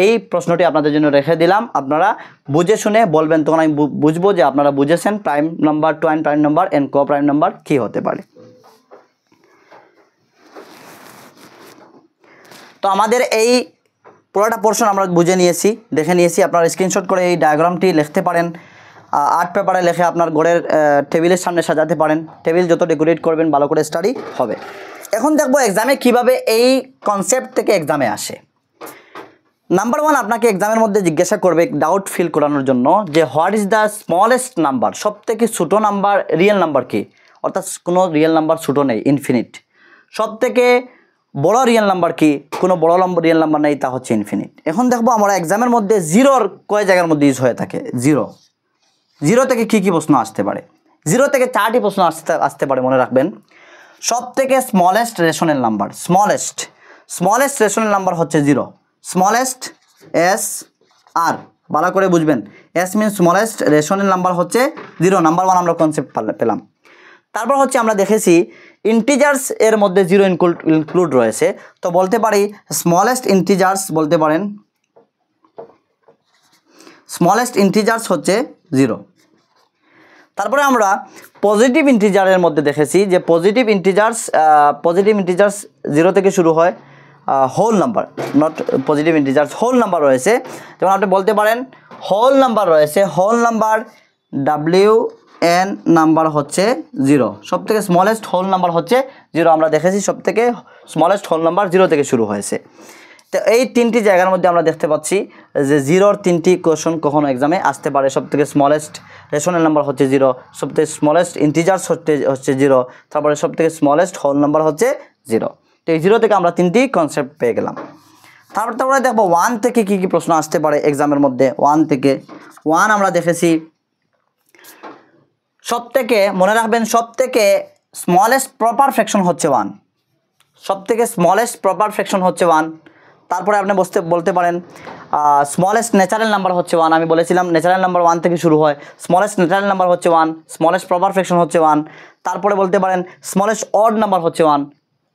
এই প্রশ্নটি আপনাদের জন্য রেখে দিলাম, আপনারা বুঝে শুনে বলবেন, তখন আমি বুঝবো যে আপনারা বুঝেছেন prime number, twin prime number and coprime number কি হতে পারে। তো আমাদের এই পুরোটা পোর্শন আমরা বুঝে নিয়েছি, দেখে নিয়েছি। আপনারা স্ক্রিনশট করে এই ডায়াগ্রামটি লিখতে পারেন, আর্ট পেপারে লিখে আপনার ঘরের টেবিলের সামনে সাজাতে পারেন। টেবিল যত ডেকোরেট করবেন ভালো করে স্টাডি হবে। এখন দেখবো এক্সামে কিভাবে এই কনসেপ্ট থেকে এক্সামে আসে। নাম্বার 1 আপনাকে এক্সামের মধ্যে জিজ্ঞাসা করবে ডাউট ফিল করানোর জন্য যে what is the smallest number, সব থেকে ছোটো নাম্বার রিয়েল নাম্বার কি, অর্থাৎ কোনো রিয়েল নাম্বার ছোটো নেই, ইনফিনিট। সব থেকে বড় রিয়েল নাম্বার কি, কোনো বড় রিয়েল নাম্বার নেই, তা হচ্ছে ইনফিনিট। এখন দেখবো আমরা এক্সামের মধ্যে জিরোর কয় জায়গার মধ্যে ইউজ হয়ে থাকে। জিরো থেকে কী কী প্রশ্ন আসতে পারে, জিরো থেকে 4টি প্রশ্ন আসতে পারে, মনে রাখবেন। সব থেকে smallest rational number, smallest rational number হচ্ছে জিরো, স্মলেস্ট এস আর, ভালো করে বুঝবেন। এস মিন স্মলেস্ট রেশনাল নাম্বার হচ্ছে জিরো। নাম্বার 1 আমরা কনসেপ্ট পেলাম। তারপর হচ্ছে আমরা দেখেছি ইন্টিজার্স এর মধ্যে জিরো ইনক্লুড রয়েছে, তো বলতে পারি স্মলেস্ট ইন্টিজার্স, বলতে পারেন স্মলেস্ট ইন্টিজার্স হচ্ছে জিরো। তারপরে আমরা পজিটিভ ইন্টিজারের মধ্যে দেখেছি যে পজিটিভ ইন্টিজার্স জিরো থেকে শুরু হয়, whole number, not positive integers, whole number রয়েছে। যেমন আপনি বলতে পারেন হোল নাম্বার রয়েছে, হোল নাম্বার WN নাম্বার হচ্ছে জিরো, সব থেকে স্মলেস্ট হোল নাম্বার হচ্ছে জিরো। আমরা দেখেছি সব থেকে স্মলেস্ট হোল নাম্বার জিরো থেকে শুরু হয়েছে। তো এই 3টি জায়গার মধ্যে আমরা দেখতে পাচ্ছি যে জিরোর 3টি কোয়েশন কখনো এক্সামে আসতে পারে। সব থেকে স্মলেস্ট রেশনাল নাম্বার হচ্ছে জিরো, সব থেকে স্মলেস্ট ইন্টিজার্স হচ্ছে জিরো, তারপরে সব থেকে স্মলেস্ট হোল নাম্বার হচ্ছে জিরো। তো এই জিরো থেকে আমরা 3টি কনসেপ্ট পেয়ে গেলাম। তারপরে দেখবো 1 থেকে কী কী প্রশ্ন আসতে পারে এক্সামের মধ্যে। 1 আমরা দেখেছি সব থেকে, মনে রাখবেন, সব থেকে স্মলেস্ট প্রপার ফ্র্যাকশন হচ্ছে 1, সব থেকে স্মলেস্ট প্রপার ফ্র্যাকশন হচ্ছে 1। তারপরে আপনি বলতে পারেন স্মলেস্ট ন্যাচারাল নাম্বার হচ্ছে 1। আমি বলেছিলাম ন্যাচারাল নাম্বার 1 থেকে শুরু হয়, স্মলেস্ট ন্যাচারাল নাম্বার হচ্ছে 1, স্মলেস্ট প্রপার ফ্র্যাকশন হচ্ছে 1। তারপরে বলতে পারেন স্মলেস্ট অড নাম্বার হচ্ছে 1,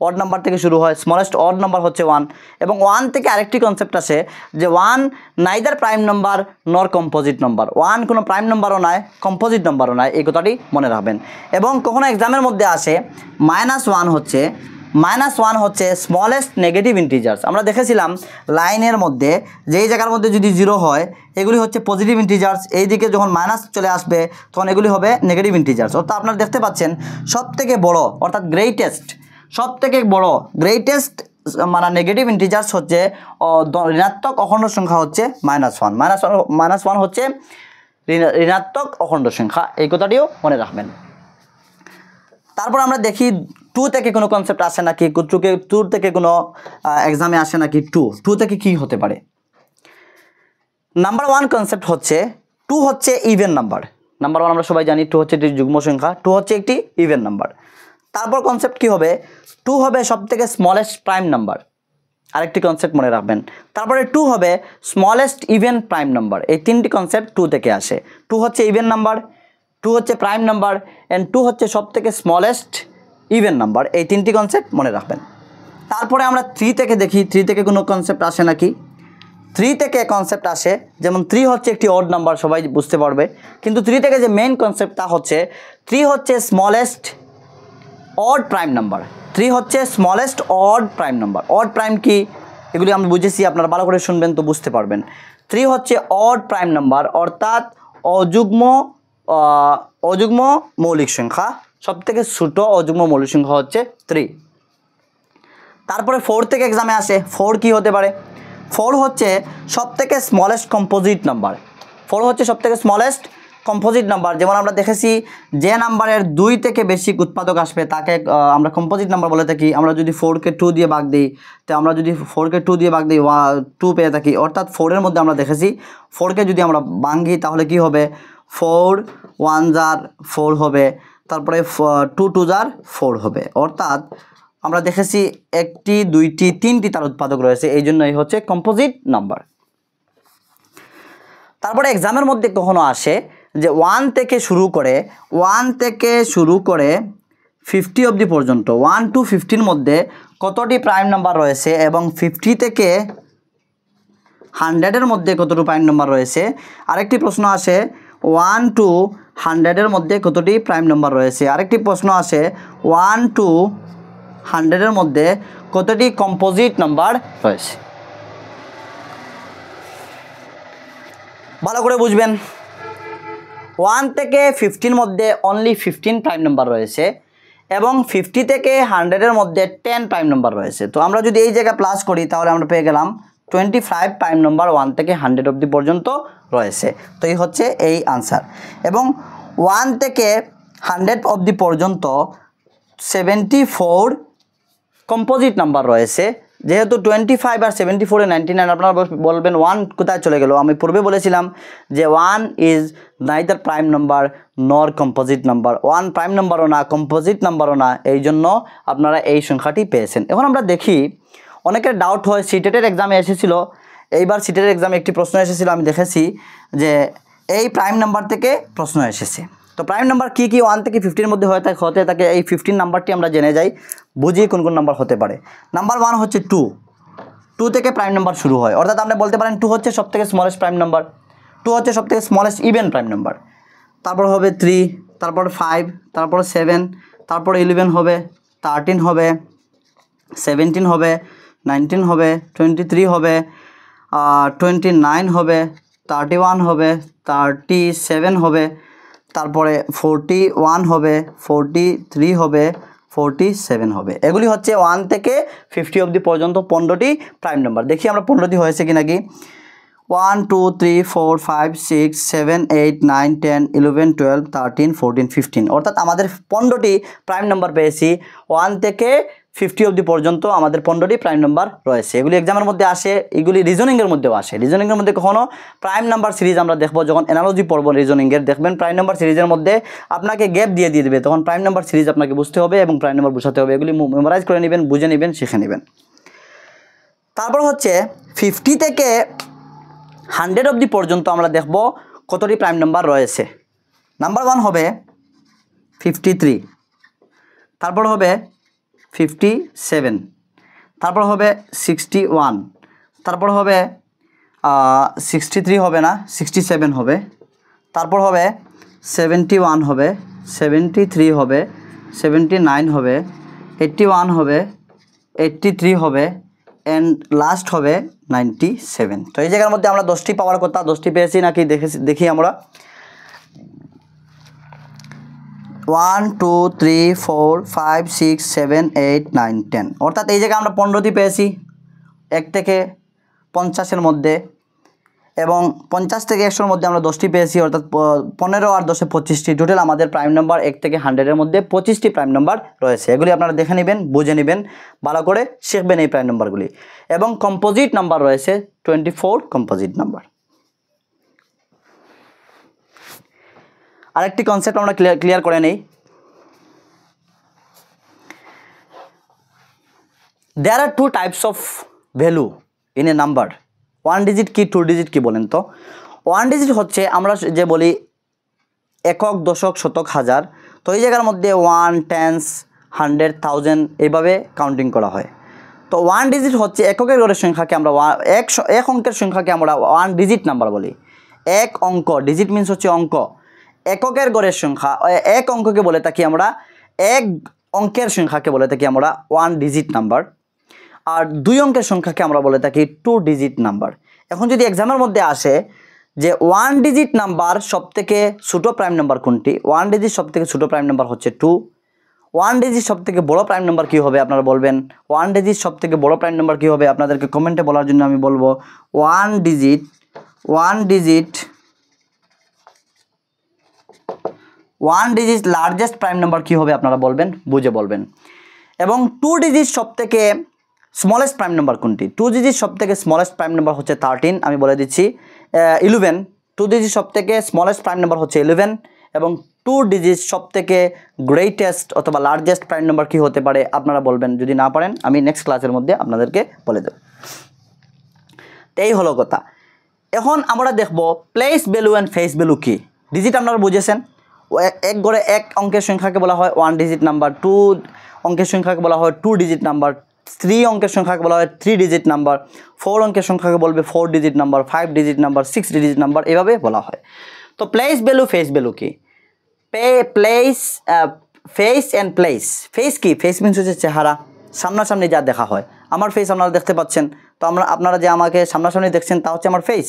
অড নাম্বার থেকে শুরু হয়, স্মলেস্ট অড নাম্বার হচ্ছে 1। এবং 1 থেকে আরেকটি কনসেপ্ট আসে যে 1 নাইদার প্রাইম নাম্বার নর কম্পোজিট নাম্বার, 1 কোনো প্রাইম নাম্বারও নয়, কম্পোজিট নাম্বারও নয়, এই কথাটি মনে রাখবেন। এবং কখনো এক্সামের মধ্যে আসে -1 হচ্ছে স্মলেস্ট নেগেটিভ ইন্টিজার্স। আমরা দেখেছিলাম লাইনের মধ্যে যেই জায়গার মধ্যে যদি জিরো হয় এগুলি হচ্ছে পজিটিভ ইন্টিজার্স, এই দিকে যখন মাইনাস চলে আসবে তখন এগুলি হবে নেগেটিভ ইন্টিজার্স। অর্থাৎ আপনারা দেখতে পাচ্ছেন সব থেকে বড়, অর্থাৎ গ্রেটেস্ট মানে নেগেটিভ ইন্টিজার্স হচ্ছে ঋণাত্মক অখণ্ড সংখ্যা হচ্ছে -1 হচ্ছে ঋণাত্মক অখণ্ড সংখ্যা, এই কথাটিও মনে রাখবেন। তারপর আমরা দেখি 2 থেকে কোনো কনসেপ্ট আসে নাকি, 2 থেকে কোনো এক্সামে আসে নাকি। 2 থেকে কি হতে পারে। নাম্বার 1 কনসেপ্ট হচ্ছে 2 হচ্ছে ইভেন নাম্বার। নাম্বার 1 আমরা সবাই জানি 2 হচ্ছে একটি যুগ্ম সংখ্যা, 2 হচ্ছে একটি ইভেন নাম্বার। তারপর কনসেপ্ট কি হবে, 2 হবে সব থেকে স্মলেস্ট প্রাইম নাম্বার, আরেকটি কনসেপ্ট মনে রাখবেন। তারপরে 2 হবে স্মলেস্ট ইভেন প্রাইম নাম্বার। এই 3টি কনসেপ্ট 2 থেকে আসে। 2 হচ্ছে ইভেন নাম্বার, 2 হচ্ছে প্রাইম নাম্বার অ্যান্ড 2 হচ্ছে সব থেকে স্মলেস্ট ইভেন নাম্বার, এই 3টি কনসেপ্ট মনে রাখবেন। তারপরে আমরা 3 থেকে দেখি 3 থেকে কোনো কনসেপ্ট আসে নাকি। 3 থেকে কনসেপ্ট আসে, যেমন 3 হচ্ছে একটি অড নাম্বার, সবাই বুঝতে পারবে। কিন্তু 3 থেকে যে মেইন কনসেপ্ট তা হচ্ছে 3 হচ্ছে স্মলেস্ট অড প্রাইম নাম্বার। 3 হচ্ছে smallest odd prime number. Odd prime কি এগুলি আমি বুঝেছি, আপনারা ভালো করে শুনবেন তো বুঝতে পারবেন। 3 হচ্ছে অড প্রাইম নাম্বার, অর্থাৎ অযুগ্ম মৌলিক সংখ্যা। সব থেকে ছোটো অযুগ্ম মৌলিক সংখ্যা হচ্ছে 3। তারপরে 4 থেকে এক্সামে আসে। 4 কি হতে পারে, 4 হচ্ছে সব থেকে স্মলেস্ট কম্পোজিট নাম্বার। 4 হচ্ছে সব থেকে স্মলেস্ট কম্পোজিট নাম্বার। যেমন আমরা দেখেছি যে নাম্বারের 2 থেকে বেশি উৎপাদক আসবে তাকে আমরা কম্পোজিট নাম্বার বলে থাকি। আমরা যদি 4কে 2 দিয়ে ভাগ দিই, তো আমরা যদি 4কে 2 দিয়ে ভাগ দিই 2 পেয়ে থাকি। অর্থাৎ 4-এর মধ্যে আমরা দেখেছি 4কে যদি আমরা ভাঙি তাহলে কি হবে, 4 1 jar 4 হবে, তারপরে 2 2 jar 4 হবে। অর্থাৎ আমরা দেখেছি 1টি 2টি 3টি তার উৎপাদক রয়েছে, এই জন্য এই হচ্ছে কম্পোজিট নাম্বার। তারপরে এক্সামের মধ্যে কখনো আসে যে 1 থেকে শুরু করে 50 অবধি পর্যন্ত 1 to 50 মধ্যে কতটি প্রাইম নাম্বার রয়েছে এবং 50 থেকে 100 এর মধ্যে কতটি প্রাইম নাম্বার রয়েছে। আরেকটি প্রশ্ন আসে 1 to 100 এর মধ্যে কতটি প্রাইম নাম্বার রয়েছে। আরেকটি প্রশ্ন আসে 1 to 100 এর মধ্যে কতটি কম্পোজিট নাম্বার রয়েছে। ভালো করে বুঝবেন, 1 থেকে 50 মধ্যে অনলি 15 প্রাইম নাম্বার রয়েছে এবং 50 থেকে 100 এর মধ্যে 10 প্রাইম নাম্বার রয়েছে। তো আমরা যদি এই জায়গায় প্লাস করি তাহলে আমরা পেয়ে গেলাম 25 প্রাইম নাম্বার 1 থেকে 100 অবধি পর্যন্ত রয়েছে। তো এই হচ্ছে এই আনসার। এবং 1 থেকে 100 অবধি পর্যন্ত 74 কম্পোজিট নাম্বার রয়েছে। যেহেতু 25 আর 74 এ 99, আপনারা বলবেন 1 কোথায় চলে গেল। আমি পূর্বে বলেছিলাম যে 1 ইজ নাইদার প্রাইম নাম্বার নর কম্পোজিট নাম্বার। 1 প্রাইম নাম্বারও না, কম্পোজিট নাম্বারও না, এই জন্য আপনারা এই সংখ্যাটি পেয়েছেন। এখন আমরা দেখি, অনেকের ডাউট হয়, সিটেটের এক্সামে এসেছিল, এইবার সিটেটের এক্সামে একটি প্রশ্ন এসেছিল, আমি দেখেছি যে এই প্রাইম নাম্বার থেকে প্রশ্ন এসেছে। তো প্রাইম নাম্বার কী কী 1 থেকে 50 মধ্যে হতে থাকে, এই 15 নাম্বারটি আমরা জেনে যাই, বুঝি কোন কোন নাম্বার হতে পারে। নাম্বার 1 হচ্ছে 2 থেকে প্রাইম নাম্বার শুরু হয়, অর্থাৎ আপনি বলতে পারেন 2 হচ্ছে সব থেকে স্মলেস্ট প্রাইম নাম্বার, 2 হচ্ছে সব থেকে স্মলেস্ট ইভেন প্রাইম নাম্বার। তারপর হবে 3, তারপর 5, তারপর 7, তারপর 11 হবে, 13 হবে, 17 হবে, 19 হবে, 23 হবে, 29 হবে, 31 হবে, 37 হবে, তারপরে 41 হবে, 43 হবে, 47 হবে। এগুলি হচ্ছে 1 থেকে 50 অবধি পর্যন্ত 15টি প্রাইম নাম্বার। দেখি আমরা 15টি হয়েছে কি নাকি। 1 2 3 4 5 6 7 8 9 10 11 12 13 14 15, অর্থাৎ আমাদের 15টি প্রাইম নাম্বার পেয়েছি। 1 থেকে 50 অবধি পর্যন্ত আমাদের 15টি প্রাইম নাম্বার রয়েছে। এগুলি এক্সামের মধ্যে আসে, এগুলি রিজনিংয়ের মধ্যেও আসে। রিজনিংয়ের মধ্যে কখনো প্রাইম নাম্বার সিরিজ আমরা দেখবো, যখন অ্যানালজি পড়বো রিজনিংয়ের, দেখবেন প্রাইম নাম্বার সিরিজের মধ্যে আপনাকে গ্যাপ দিয়ে দেবে, তখন প্রাইম নাম্বার সিরিজ আপনাকে বুঝতে হবে এবং প্রাইম নাম্বার বোঝাতে হবে। এগুলি মেমোরাইজ করে নেবেন, বুঝে নেবেন, শিখে নেবেন। তারপর হচ্ছে 50 থেকে 100 অবধি পর্যন্ত আমরা দেখব কতটি প্রাইম নাম্বার রয়েছে। নাম্বার 1 হবে 53, তারপর হবে 57, তারপর হবে 61, তারপর হবে 63 হবে না, 67 হবে, তারপর হবে 71 হবে, 73 হবে, 79 হবে, 81 হবে, 83 হবে, অ্যান্ড লাস্ট হবে 97। তো এই জায়গার মধ্যে আমরা 10টি পাওয়ার কথা, 10টি পেয়েছি নাকি দেখি আমরা। 1 2 3 4 5 6 7 8 9 10, অর্থাৎ এই জায়গায় আমরা 15টি পেয়েছি 1 থেকে 50-এর মধ্যে, এবং 50 থেকে 100-এর মধ্যে আমরা 10টি পেয়েছি, অর্থাৎ 15 আর 10-এ 25টি। টোটাল আমাদের প্রাইম নাম্বার 1 থেকে 100-এর মধ্যে 25টি প্রাইম নাম্বার রয়েছে। এগুলি আপনারা দেখে নেবেন, বুঝে নেবেন, ভালো করে শিখবেন এই প্রাইম নাম্বারগুলি। এবং কম্পোজিট নাম্বার রয়েছে 24 কম্পোজিট নাম্বার। আরেকটি কনসেপ্ট আমরা ক্লিয়ার করে নেই। দেয়ার are 2 types of value in a number. 1 digit কি, 2 ডিজিট কি বলেন তো? 1 ডিজিট হচ্ছে আমরা যে বলি একক, দশক, শতক, হাজার। তো এই জায়গার মধ্যে 1 10 100 1000 এইভাবে কাউন্টিং করা হয়। তো 1 ডিজিট হচ্ছে এককের ঘরের সংখ্যাকে আমরা এক অঙ্কের সংখ্যাকে আমরা 1 ডিজিট নাম্বার বলি। এক অঙ্ক, ডিজিট মিন্স হচ্ছে অঙ্ক। এককের ঘরের সংখ্যা, এক অঙ্ককে বলে থাকি আমরা, এক অঙ্কের সংখ্যাকে বলে থাকি আমরা 1 ডিজিট নাম্বার। আর 2 অঙ্কের সংখ্যাকে আমরা বলে থাকি 2 ডিজিট নাম্বার। এখন যদি এক্সামের মধ্যে আসে যে 1 ডিজিট নাম্বার সবথেকে ছোটো প্রাইম নাম্বার কোনটি, 1 ডিজিট সবথেকে ছোটো প্রাইম নাম্বার হচ্ছে 2। 1 ডিজিট সবথেকে বড় প্রাইম নাম্বার কী হবে আপনারা বলবেন। 1 ডিজিট সবথেকে বড় প্রাইম নাম্বার কী হবে আপনাদেরকে কমেন্টে বলার জন্য আমি বলবো 1 ডিজিট লার্জেস্ট প্রাইম নাম্বার কী হবে আপনারা বলবেন, বুঝে বলবেন। এবং 2 ডিজিট সবথেকে স্মলেস্ট প্রাইম নাম্বার কোনটি? 2 ডিজিট সবথেকে স্মলেস্ট প্রাইম নাম্বার হচ্ছে 13, আমি বলে দিচ্ছি 11। 2 ডিজিট সবথেকে স্মলেস্ট প্রাইম নাম্বার হচ্ছে 11। এবং 2 ডিজিট সবথেকে গ্রেটেস্ট অথবা লার্জেস্ট প্রাইম নাম্বার কী হতে পারে আপনারা বলবেন। যদি না পারেন আমি নেক্সট ক্লাসের মধ্যে আপনাদেরকে বলে দেব। এই হলো কথা। এখন আমরা দেখব place value and face value কি। ডিজিট আপনারা বুঝেছেন, এক গড়ে এক অঙ্কের সংখ্যাকে বলা হয় 1 ডিজিট নাম্বার, 2 অঙ্কের সংখ্যাকে বলা হয় 2 ডিজিট নাম্বার, 3 অঙ্কের সংখ্যাকে বলা হয় 3 ডিজিট নাম্বার, 4 অঙ্কের সংখ্যাকে বলবে 4 digit number, 5 digit number, 6 digit number, এভাবে বলা হয়। তো প্লেস ভ্যালু ফেস ভ্যালু কি? Place face and place. Face কি? ফেস মিনস হচ্ছে চেহারা, সামনাসামনি যা দেখা হয়। আমার ফেস আপনারা দেখতে পাচ্ছেন, তো আপনারা যে আমাকে সামনাসামনি দেখছেন তা হচ্ছে আমার ফেস।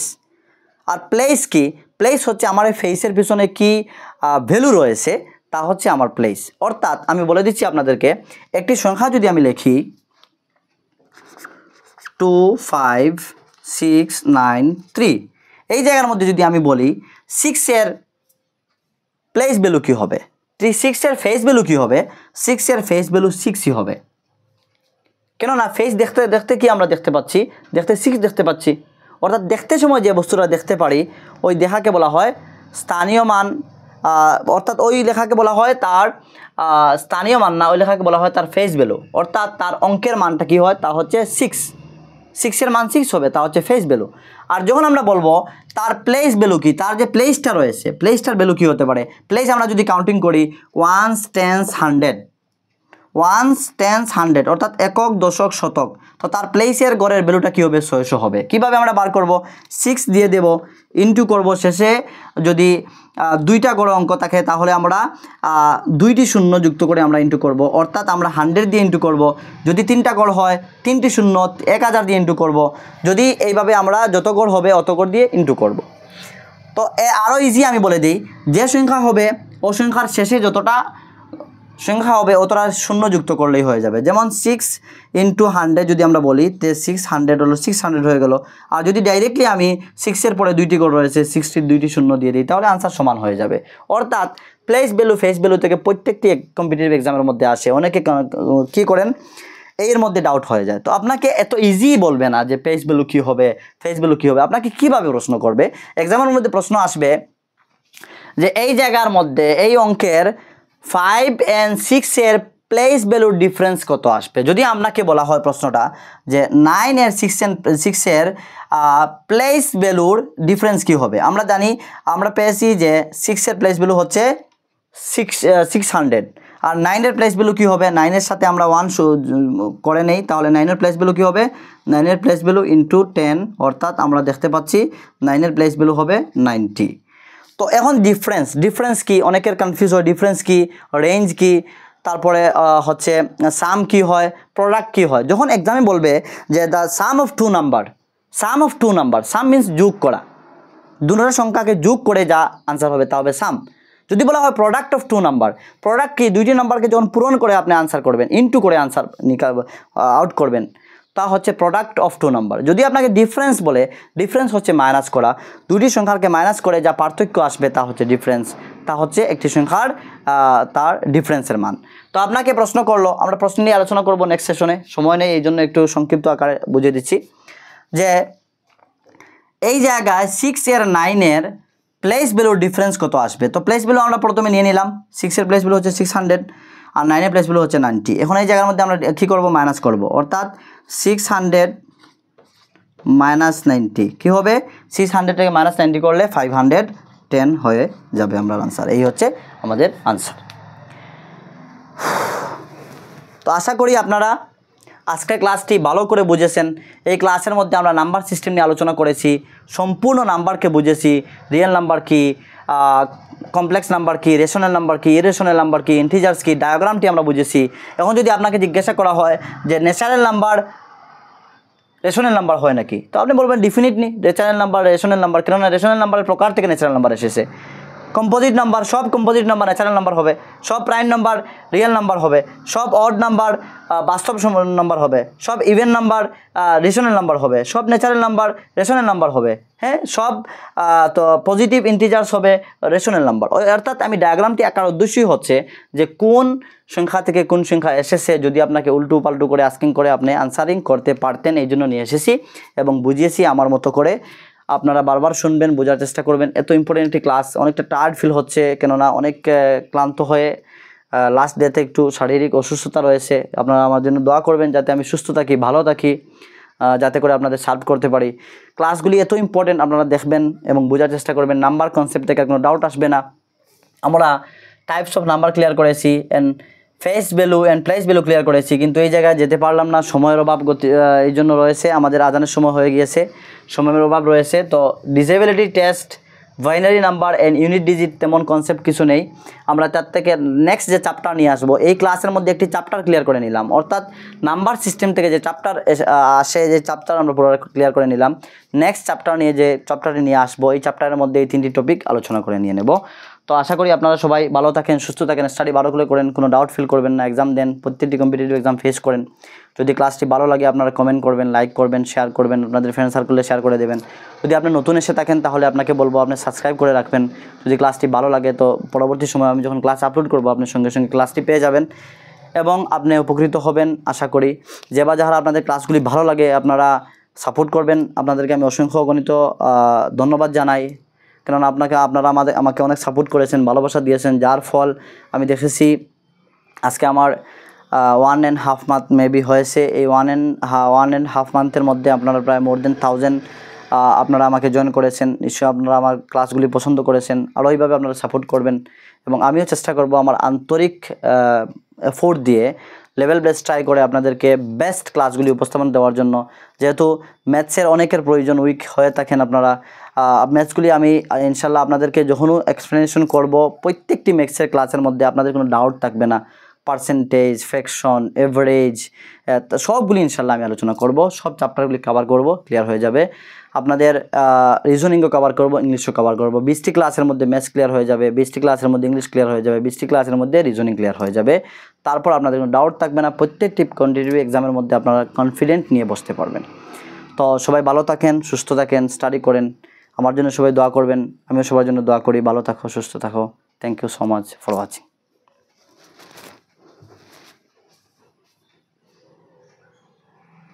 আর প্লেস কি? প্লেস হচ্ছে আমার এই ফেসের পিছনে কি ভ্যালু রয়েছে তা হচ্ছে আমার প্লেস। অর্থাৎ আমি বলে দিচ্ছি আপনাদেরকে, একটি সংখ্যা যদি আমি লিখি 2 5 6 9 3, এই জায়গার মধ্যে যদি আমি বলি 6 এর প্লেস ভ্যালু কী হবে, 6 এর ফেস ভ্যালু কী হবে? 6 এর ফেস ভ্যালু 6ই হবে। কেননা ফেস দেখতে দেখতে কি আমরা দেখতে পাচ্ছি? দেখতে 6 দেখতে পাচ্ছি। অর্থাৎ দেখতে সময় যে বস্তুটা দেখতে পারি ওই দেখাকে বলা হয় স্থানীয় মান, অর্থাৎ ওই লেখাকে বলা হয় তার স্থানীয় মান না, ওই লেখাকে বলা হয় তার ফেস ভ্যালু। অর্থাৎ তার অঙ্কের মানটা কী হয়? তা হচ্ছে 6 এর মান 6 হবে, তা হচ্ছে ফেস ভ্যালু। আর যখন আমরা বলবো তার প্লেস ভ্যালু কি, তার যে প্লেসটা রয়েছে প্লেসটার ভ্যালু কী হতে পারে? প্লেস আমরা যদি কাউন্টিং করি 1 10 100, 1 10 100 অর্থাৎ একক দশক শতক, তো তার প্লেসের গড়ের ভ্যালুটা কী হবে? 600 হবে। কীভাবে আমরা বার করব? 6 দিয়ে দেব, ইনটু করব, শেষে যদি 2টা গড় অঙ্ক থাকে তাহলে আমরা 2টি শূন্য যুক্ত করে আমরা ইনটু করব। অর্থাৎ আমরা 100 দিয়ে ইনটু করব। যদি 3টা গড় হয় 3টি শূন্য 1000 দিয়ে ইনটু করব। যদি এইভাবে আমরা যত গড় হবে অত গড় দিয়ে ইনটু করব। তো আরও ইজি আমি বলে দিই, যে সংখ্যা হবে ও সংখ্যার শেষে যতটা সংখ্যা হবে অতটা শূন্য যুক্ত করলেই হয়ে যাবে। যেমন 6 × 100 যদি আমরা বলি, তে 600 হলো 600 হয়ে গেল। আর যদি ডাইরেক্টলি আমি 6-এর পরে 2টি গড় রয়েছে 60 2টি শূন্য দিয়ে দিই তাহলে আনসার সমান হয়ে যাবে। অর্থাৎ প্লেস ভ্যালু ফেস ভ্যালু থেকে প্রত্যেকটি কম্পিটিটিভ এক্সামের মধ্যে আসে। অনেকে কী করেন এর মধ্যে ডাউট হয়ে যায়। তো আপনাকে এত ইজি বলবে না যে প্লেস ভ্যালু কী হবে, ফেস ভ্যালু কী হবে। আপনাকে কীভাবে প্রশ্ন করবে? এক্সামের মধ্যে প্রশ্ন আসবে যে এই জায়গার মধ্যে এই অঙ্কের 5 and 6 এর প্লেস ভ্যালুর ডিফারেন্স কত আসবে। যদি আপনাকে বলা হয় প্রশ্নটা যে 9 আর 6 এর প্লেস ভ্যালুর ডিফারেন্স কী হবে, আমরা জানি, আমরা পেয়েছি যে 6 এর প্লেস ভ্যালু হচ্ছে 600, আর 9 এর প্লেস ভ্যালু কী হবে? 9 এর সাথে আমরা 1 করে নেই, তাহলে 9 এর প্লেস ভ্যালু কী হবে? 9 এর প্লেস ভ্যালু ইন্টু 10, অর্থাৎ আমরা দেখতে পাচ্ছি 9 এর প্লেস ভ্যালু হবে 90। তো এখন ডিফারেন্স কি? অনেকের কনফিউজ হয় ডিফারেন্স কি, রেঞ্জ কি, তারপরে হচ্ছে সাম কি হয়, প্রোডাক্ট কি হয়। যখন এক্সামে বলবে যে the sum of two number, sum means যোগ করা, দুটো সংখ্যাকে যোগ করে যা আনসার হবে তা হবে সাম। যদি বলা হয় product of two number, product কি? দুইটি নাম্বারকে যখন পূরণ করে আপনি আনসার করবেন, ইনটু করে আনসার আউট করবেন, তা হচ্ছে প্রোডাক্ট অফ টু নাম্বার। যদি আপনাকে ডিফারেন্স বলে, ডিফারেন্স হচ্ছে মাইনাস করা, দুটি সংখ্যাকে মাইনাস করে যা পার্থক্য আসবে তা হচ্ছে ডিফারেন্স, তা হচ্ছে একটি সংখ্যার তার ডিফারেন্সের মান। তো আপনাকে প্রশ্ন করলো, আমরা প্রশ্ন নিয়ে আলোচনা করব নেক্সট সেশনে, সময় নেই এই জন্য একটু সংক্ষিপ্ত আকারে বুঝিয়ে দিচ্ছি যে এই জায়গায় 6 এর 9 এর প্লেস ভ্যালুর ডিফারেন্স কত আসবে। তো প্লেস ভ্যালু আমরা প্রথমে নিয়ে নিলাম, 6 এর প্লেস ভ্যালু হচ্ছে 600 আর 9 এর প্লেস ভ্যালু হচ্ছে 90। এখন এই জায়গার মধ্যে আমরা কী করব? মাইনাস করব। অর্থাৎ 600 মাইনাস 90 কী হবে? 600 থেকে মাইনাস 90 করলে 510 হয়ে যাবে আমার আনসার। এই হচ্ছে আমাদের আনসার। তো আশা করি আপনারা আজকের ক্লাসটি ভালো করে বুঝেছেন। এই ক্লাসের মধ্যে আমরা নাম্বার সিস্টেম নিয়ে আলোচনা করেছি, সম্পূর্ণ নাম্বারকে বুঝেছি, রিয়েল নাম্বার কি, কমপ্লেক্স নাম্বার কি, রেশনাল নাম্বার কি, ইরেশনাল নাম্বার কি, ইন্টিজার্স কি, ডায়াগ্রামটি আমরা বুঝেছি। এখন যদি আপনাকে জিজ্ঞাসা করা হয় যে ন্যাচারাল নাম্বার রেশনাল নাম্বার হয় নাকি, তো আপনি বলবেন definitely natural number rational number, কেননা রেশনাল নাম্বারের প্রকার থেকে ন্যাচারাল নাম্বার এসেছে। কম্পোজিট নাম্বার, সব কম্পোজিট নাম্বার ন্যাচারাল নাম্বার হবে, সব প্রাইম নাম্বার রিয়েল নাম্বার হবে, সব অড নাম্বার বাস্তব নাম্বার হবে, সব ইভেন নাম্বার রেশনাল নাম্বার হবে, সব ন্যাচারাল নাম্বার রেশনাল নাম্বার হবে, হ্যাঁ, সব তো পজিটিভ ইন্টিজার্স হবে রেশনাল নাম্বার। অর্থাৎ আমি ডায়াগ্রামটি আঁকার উদ্দেশ্যই হচ্ছে যে কোন সংখ্যা থেকে কোন সংখ্যা এসেছে, যদি আপনাকে উল্টো পাল্টু করে আস্কিং করে আপনি আনসারিং করতে পারতেন, এই জন্য নিয়ে এসেছি এবং বুঝিয়েছি আমার মতো করে। আপনারা বারবার শুনবেন, বোঝার চেষ্টা করবেন। এত ইম্পর্টেন্ট একটি ক্লাস, অনেকটা টায়ার্ড ফিল হচ্ছে, কেননা অনেক ক্লান্ত হয়ে লাস্ট ডেতে একটু শারীরিক অসুস্থতা রয়েছে। আপনারা আমার জন্য দোয়া করবেন যাতে আমি সুস্থ থাকি, ভালো থাকি, যাতে করে আপনাদের সার্ভ করতে পারি। ক্লাসগুলি এত ইম্পর্টেন্ট, আপনারা দেখবেন এবং বোঝার চেষ্টা করবেন। নাম্বার কনসেপ্ট থেকে কোনো ডাউট আসবে না। আমরা টাইপস অফ নাম্বার ক্লিয়ার করেছি and face value and place value clear করেছি, কিন্তু এই জায়গায় যেতে পারলাম না, সময়ের অভাব এই জন্য রয়েছে। আমাদের আজানের সময় হয়ে গিয়েছে, সময়ের অভাব রয়েছে। তো disability test, binary number and unit digit তেমন কনসেপ্ট কিছু নেই। আমরা তার থেকে নেক্সট যে চ্যাপ্টার নিয়ে আসবো, এই ক্লাসের মধ্যে একটি চ্যাপ্টার ক্লিয়ার করে নিলাম, অর্থাৎ নাম্বার সিস্টেম থেকে যে চ্যাপ্টার আসে, যে চ্যাপ্টার আমরা পুরো ক্লিয়ার করে নিলাম। নেক্সট চ্যাপ্টার নিয়ে যে চ্যাপ্টারটি নিয়ে আসবো, এই চ্যাপ্টারের মধ্যে এই 3টি টপিক আলোচনা করে নিয়ে নেব। তো আশা করি আপনারা সবাই ভালো থাকেন, সুস্থ থাকেন, স্টাডি ভালো করে করেন, কোনো ডাউট ফিল করবেন না, এক্সাম দেন, প্রত্যেকটি কম্পিটিটিভ এক্সাম ফেস করেন। যদি ক্লাসটি ভালো লাগে আপনারা কমেন্ট করবেন, লাইক করবেন, শেয়ার করবেন, আপনাদের ফ্রেন্ড সার্কেলে শেয়ার করে দেবেন। যদি আপনি নতুন এসে থাকেন তাহলে আপনাকে বলবো আপনি সাবস্ক্রাইব করে রাখবেন। যদি ক্লাসটি ভালো লাগে তো পরবর্তী সময় আমি যখন ক্লাস আপলোড করবো আপনি সঙ্গে সঙ্গে ক্লাসটি পেয়ে যাবেন এবং আপনি উপকৃত হবেন আশা করি। যারা আপনাদের ক্লাসগুলি ভালো লাগে আপনারা সাপোর্ট করবেন, আপনাদেরকে আমি অসংখ্য অগণিত ধন্যবাদ জানাই। কেননা আপনারা আমাকে অনেক সাপোর্ট করেছেন, ভালোবাসা দিয়েছেন, যার ফল আমি দেখেছি আজকে আমার 1.5 মান্থ মেবি হয়েছে। এই 1.5 মান্থের মধ্যে আপনারা প্রায় মোর দেন 1000 আপনারা আমাকে জয়েন করেছেন। নিশ্চয়ই আপনারা আমার ক্লাসগুলি পছন্দ করেছেন, আর ওইভাবে আপনারা সাপোর্ট করবেন এবং আমিও চেষ্টা করব আমার আন্তরিক এফোর্ট দিয়ে লেভেল বেস্ট ট্রাই করে আপনাদেরকে বেস্ট ক্লাসগুলি উপস্থাপন দেওয়ার জন্য। যেহেতু ম্যাথসের অনেকের প্রয়োজন, উইক হয়ে থাকেন আপনারা, ম্যাথসগুলি আমি ইনশাল্লাহ আপনাদেরকে যখনও এক্সপ্লেনেশন করব প্রত্যেকটি ম্যাথসের ক্লাসের মধ্যে আপনাদের কোনো ডাউট থাকবে না। পার্সেন্টেজ, ফ্র্যাকশন, এভারেজ সবগুলি ইনশাল্লাহ আমি আলোচনা করব, সব চ্যাপ্টারগুলি কভার করব, ক্লিয়ার হয়ে যাবে। আপনাদের রিজনিংও কভার করব, ইংলিশও কভার করব। 20টি ক্লাসের মধ্যে ম্যাথস ক্লিয়ার হয়ে যাবে, 20টি ক্লাসের মধ্যে ইংলিশ ক্লিয়ার হয়ে যাবে, 20টি ক্লাসের মধ্যে রিজনিং ক্লিয়ার হয়ে যাবে। তারপর আপনাদের কোনো ডাউট থাকবে না, প্রত্যেকটি কম্পিটিটিভ এক্সামের মধ্যে আপনারা কনফিডেন্ট নিয়ে বসতে পারবেন। তো সবাই ভালো থাকেন, সুস্থ থাকেন, স্টাডি করেন। আমার জন্য সবাই দোয়া করবেন, আমিও সবার জন্য দোয়া করি। ভালো থাকো, সুস্থ থাকো। Thank you so much for watching.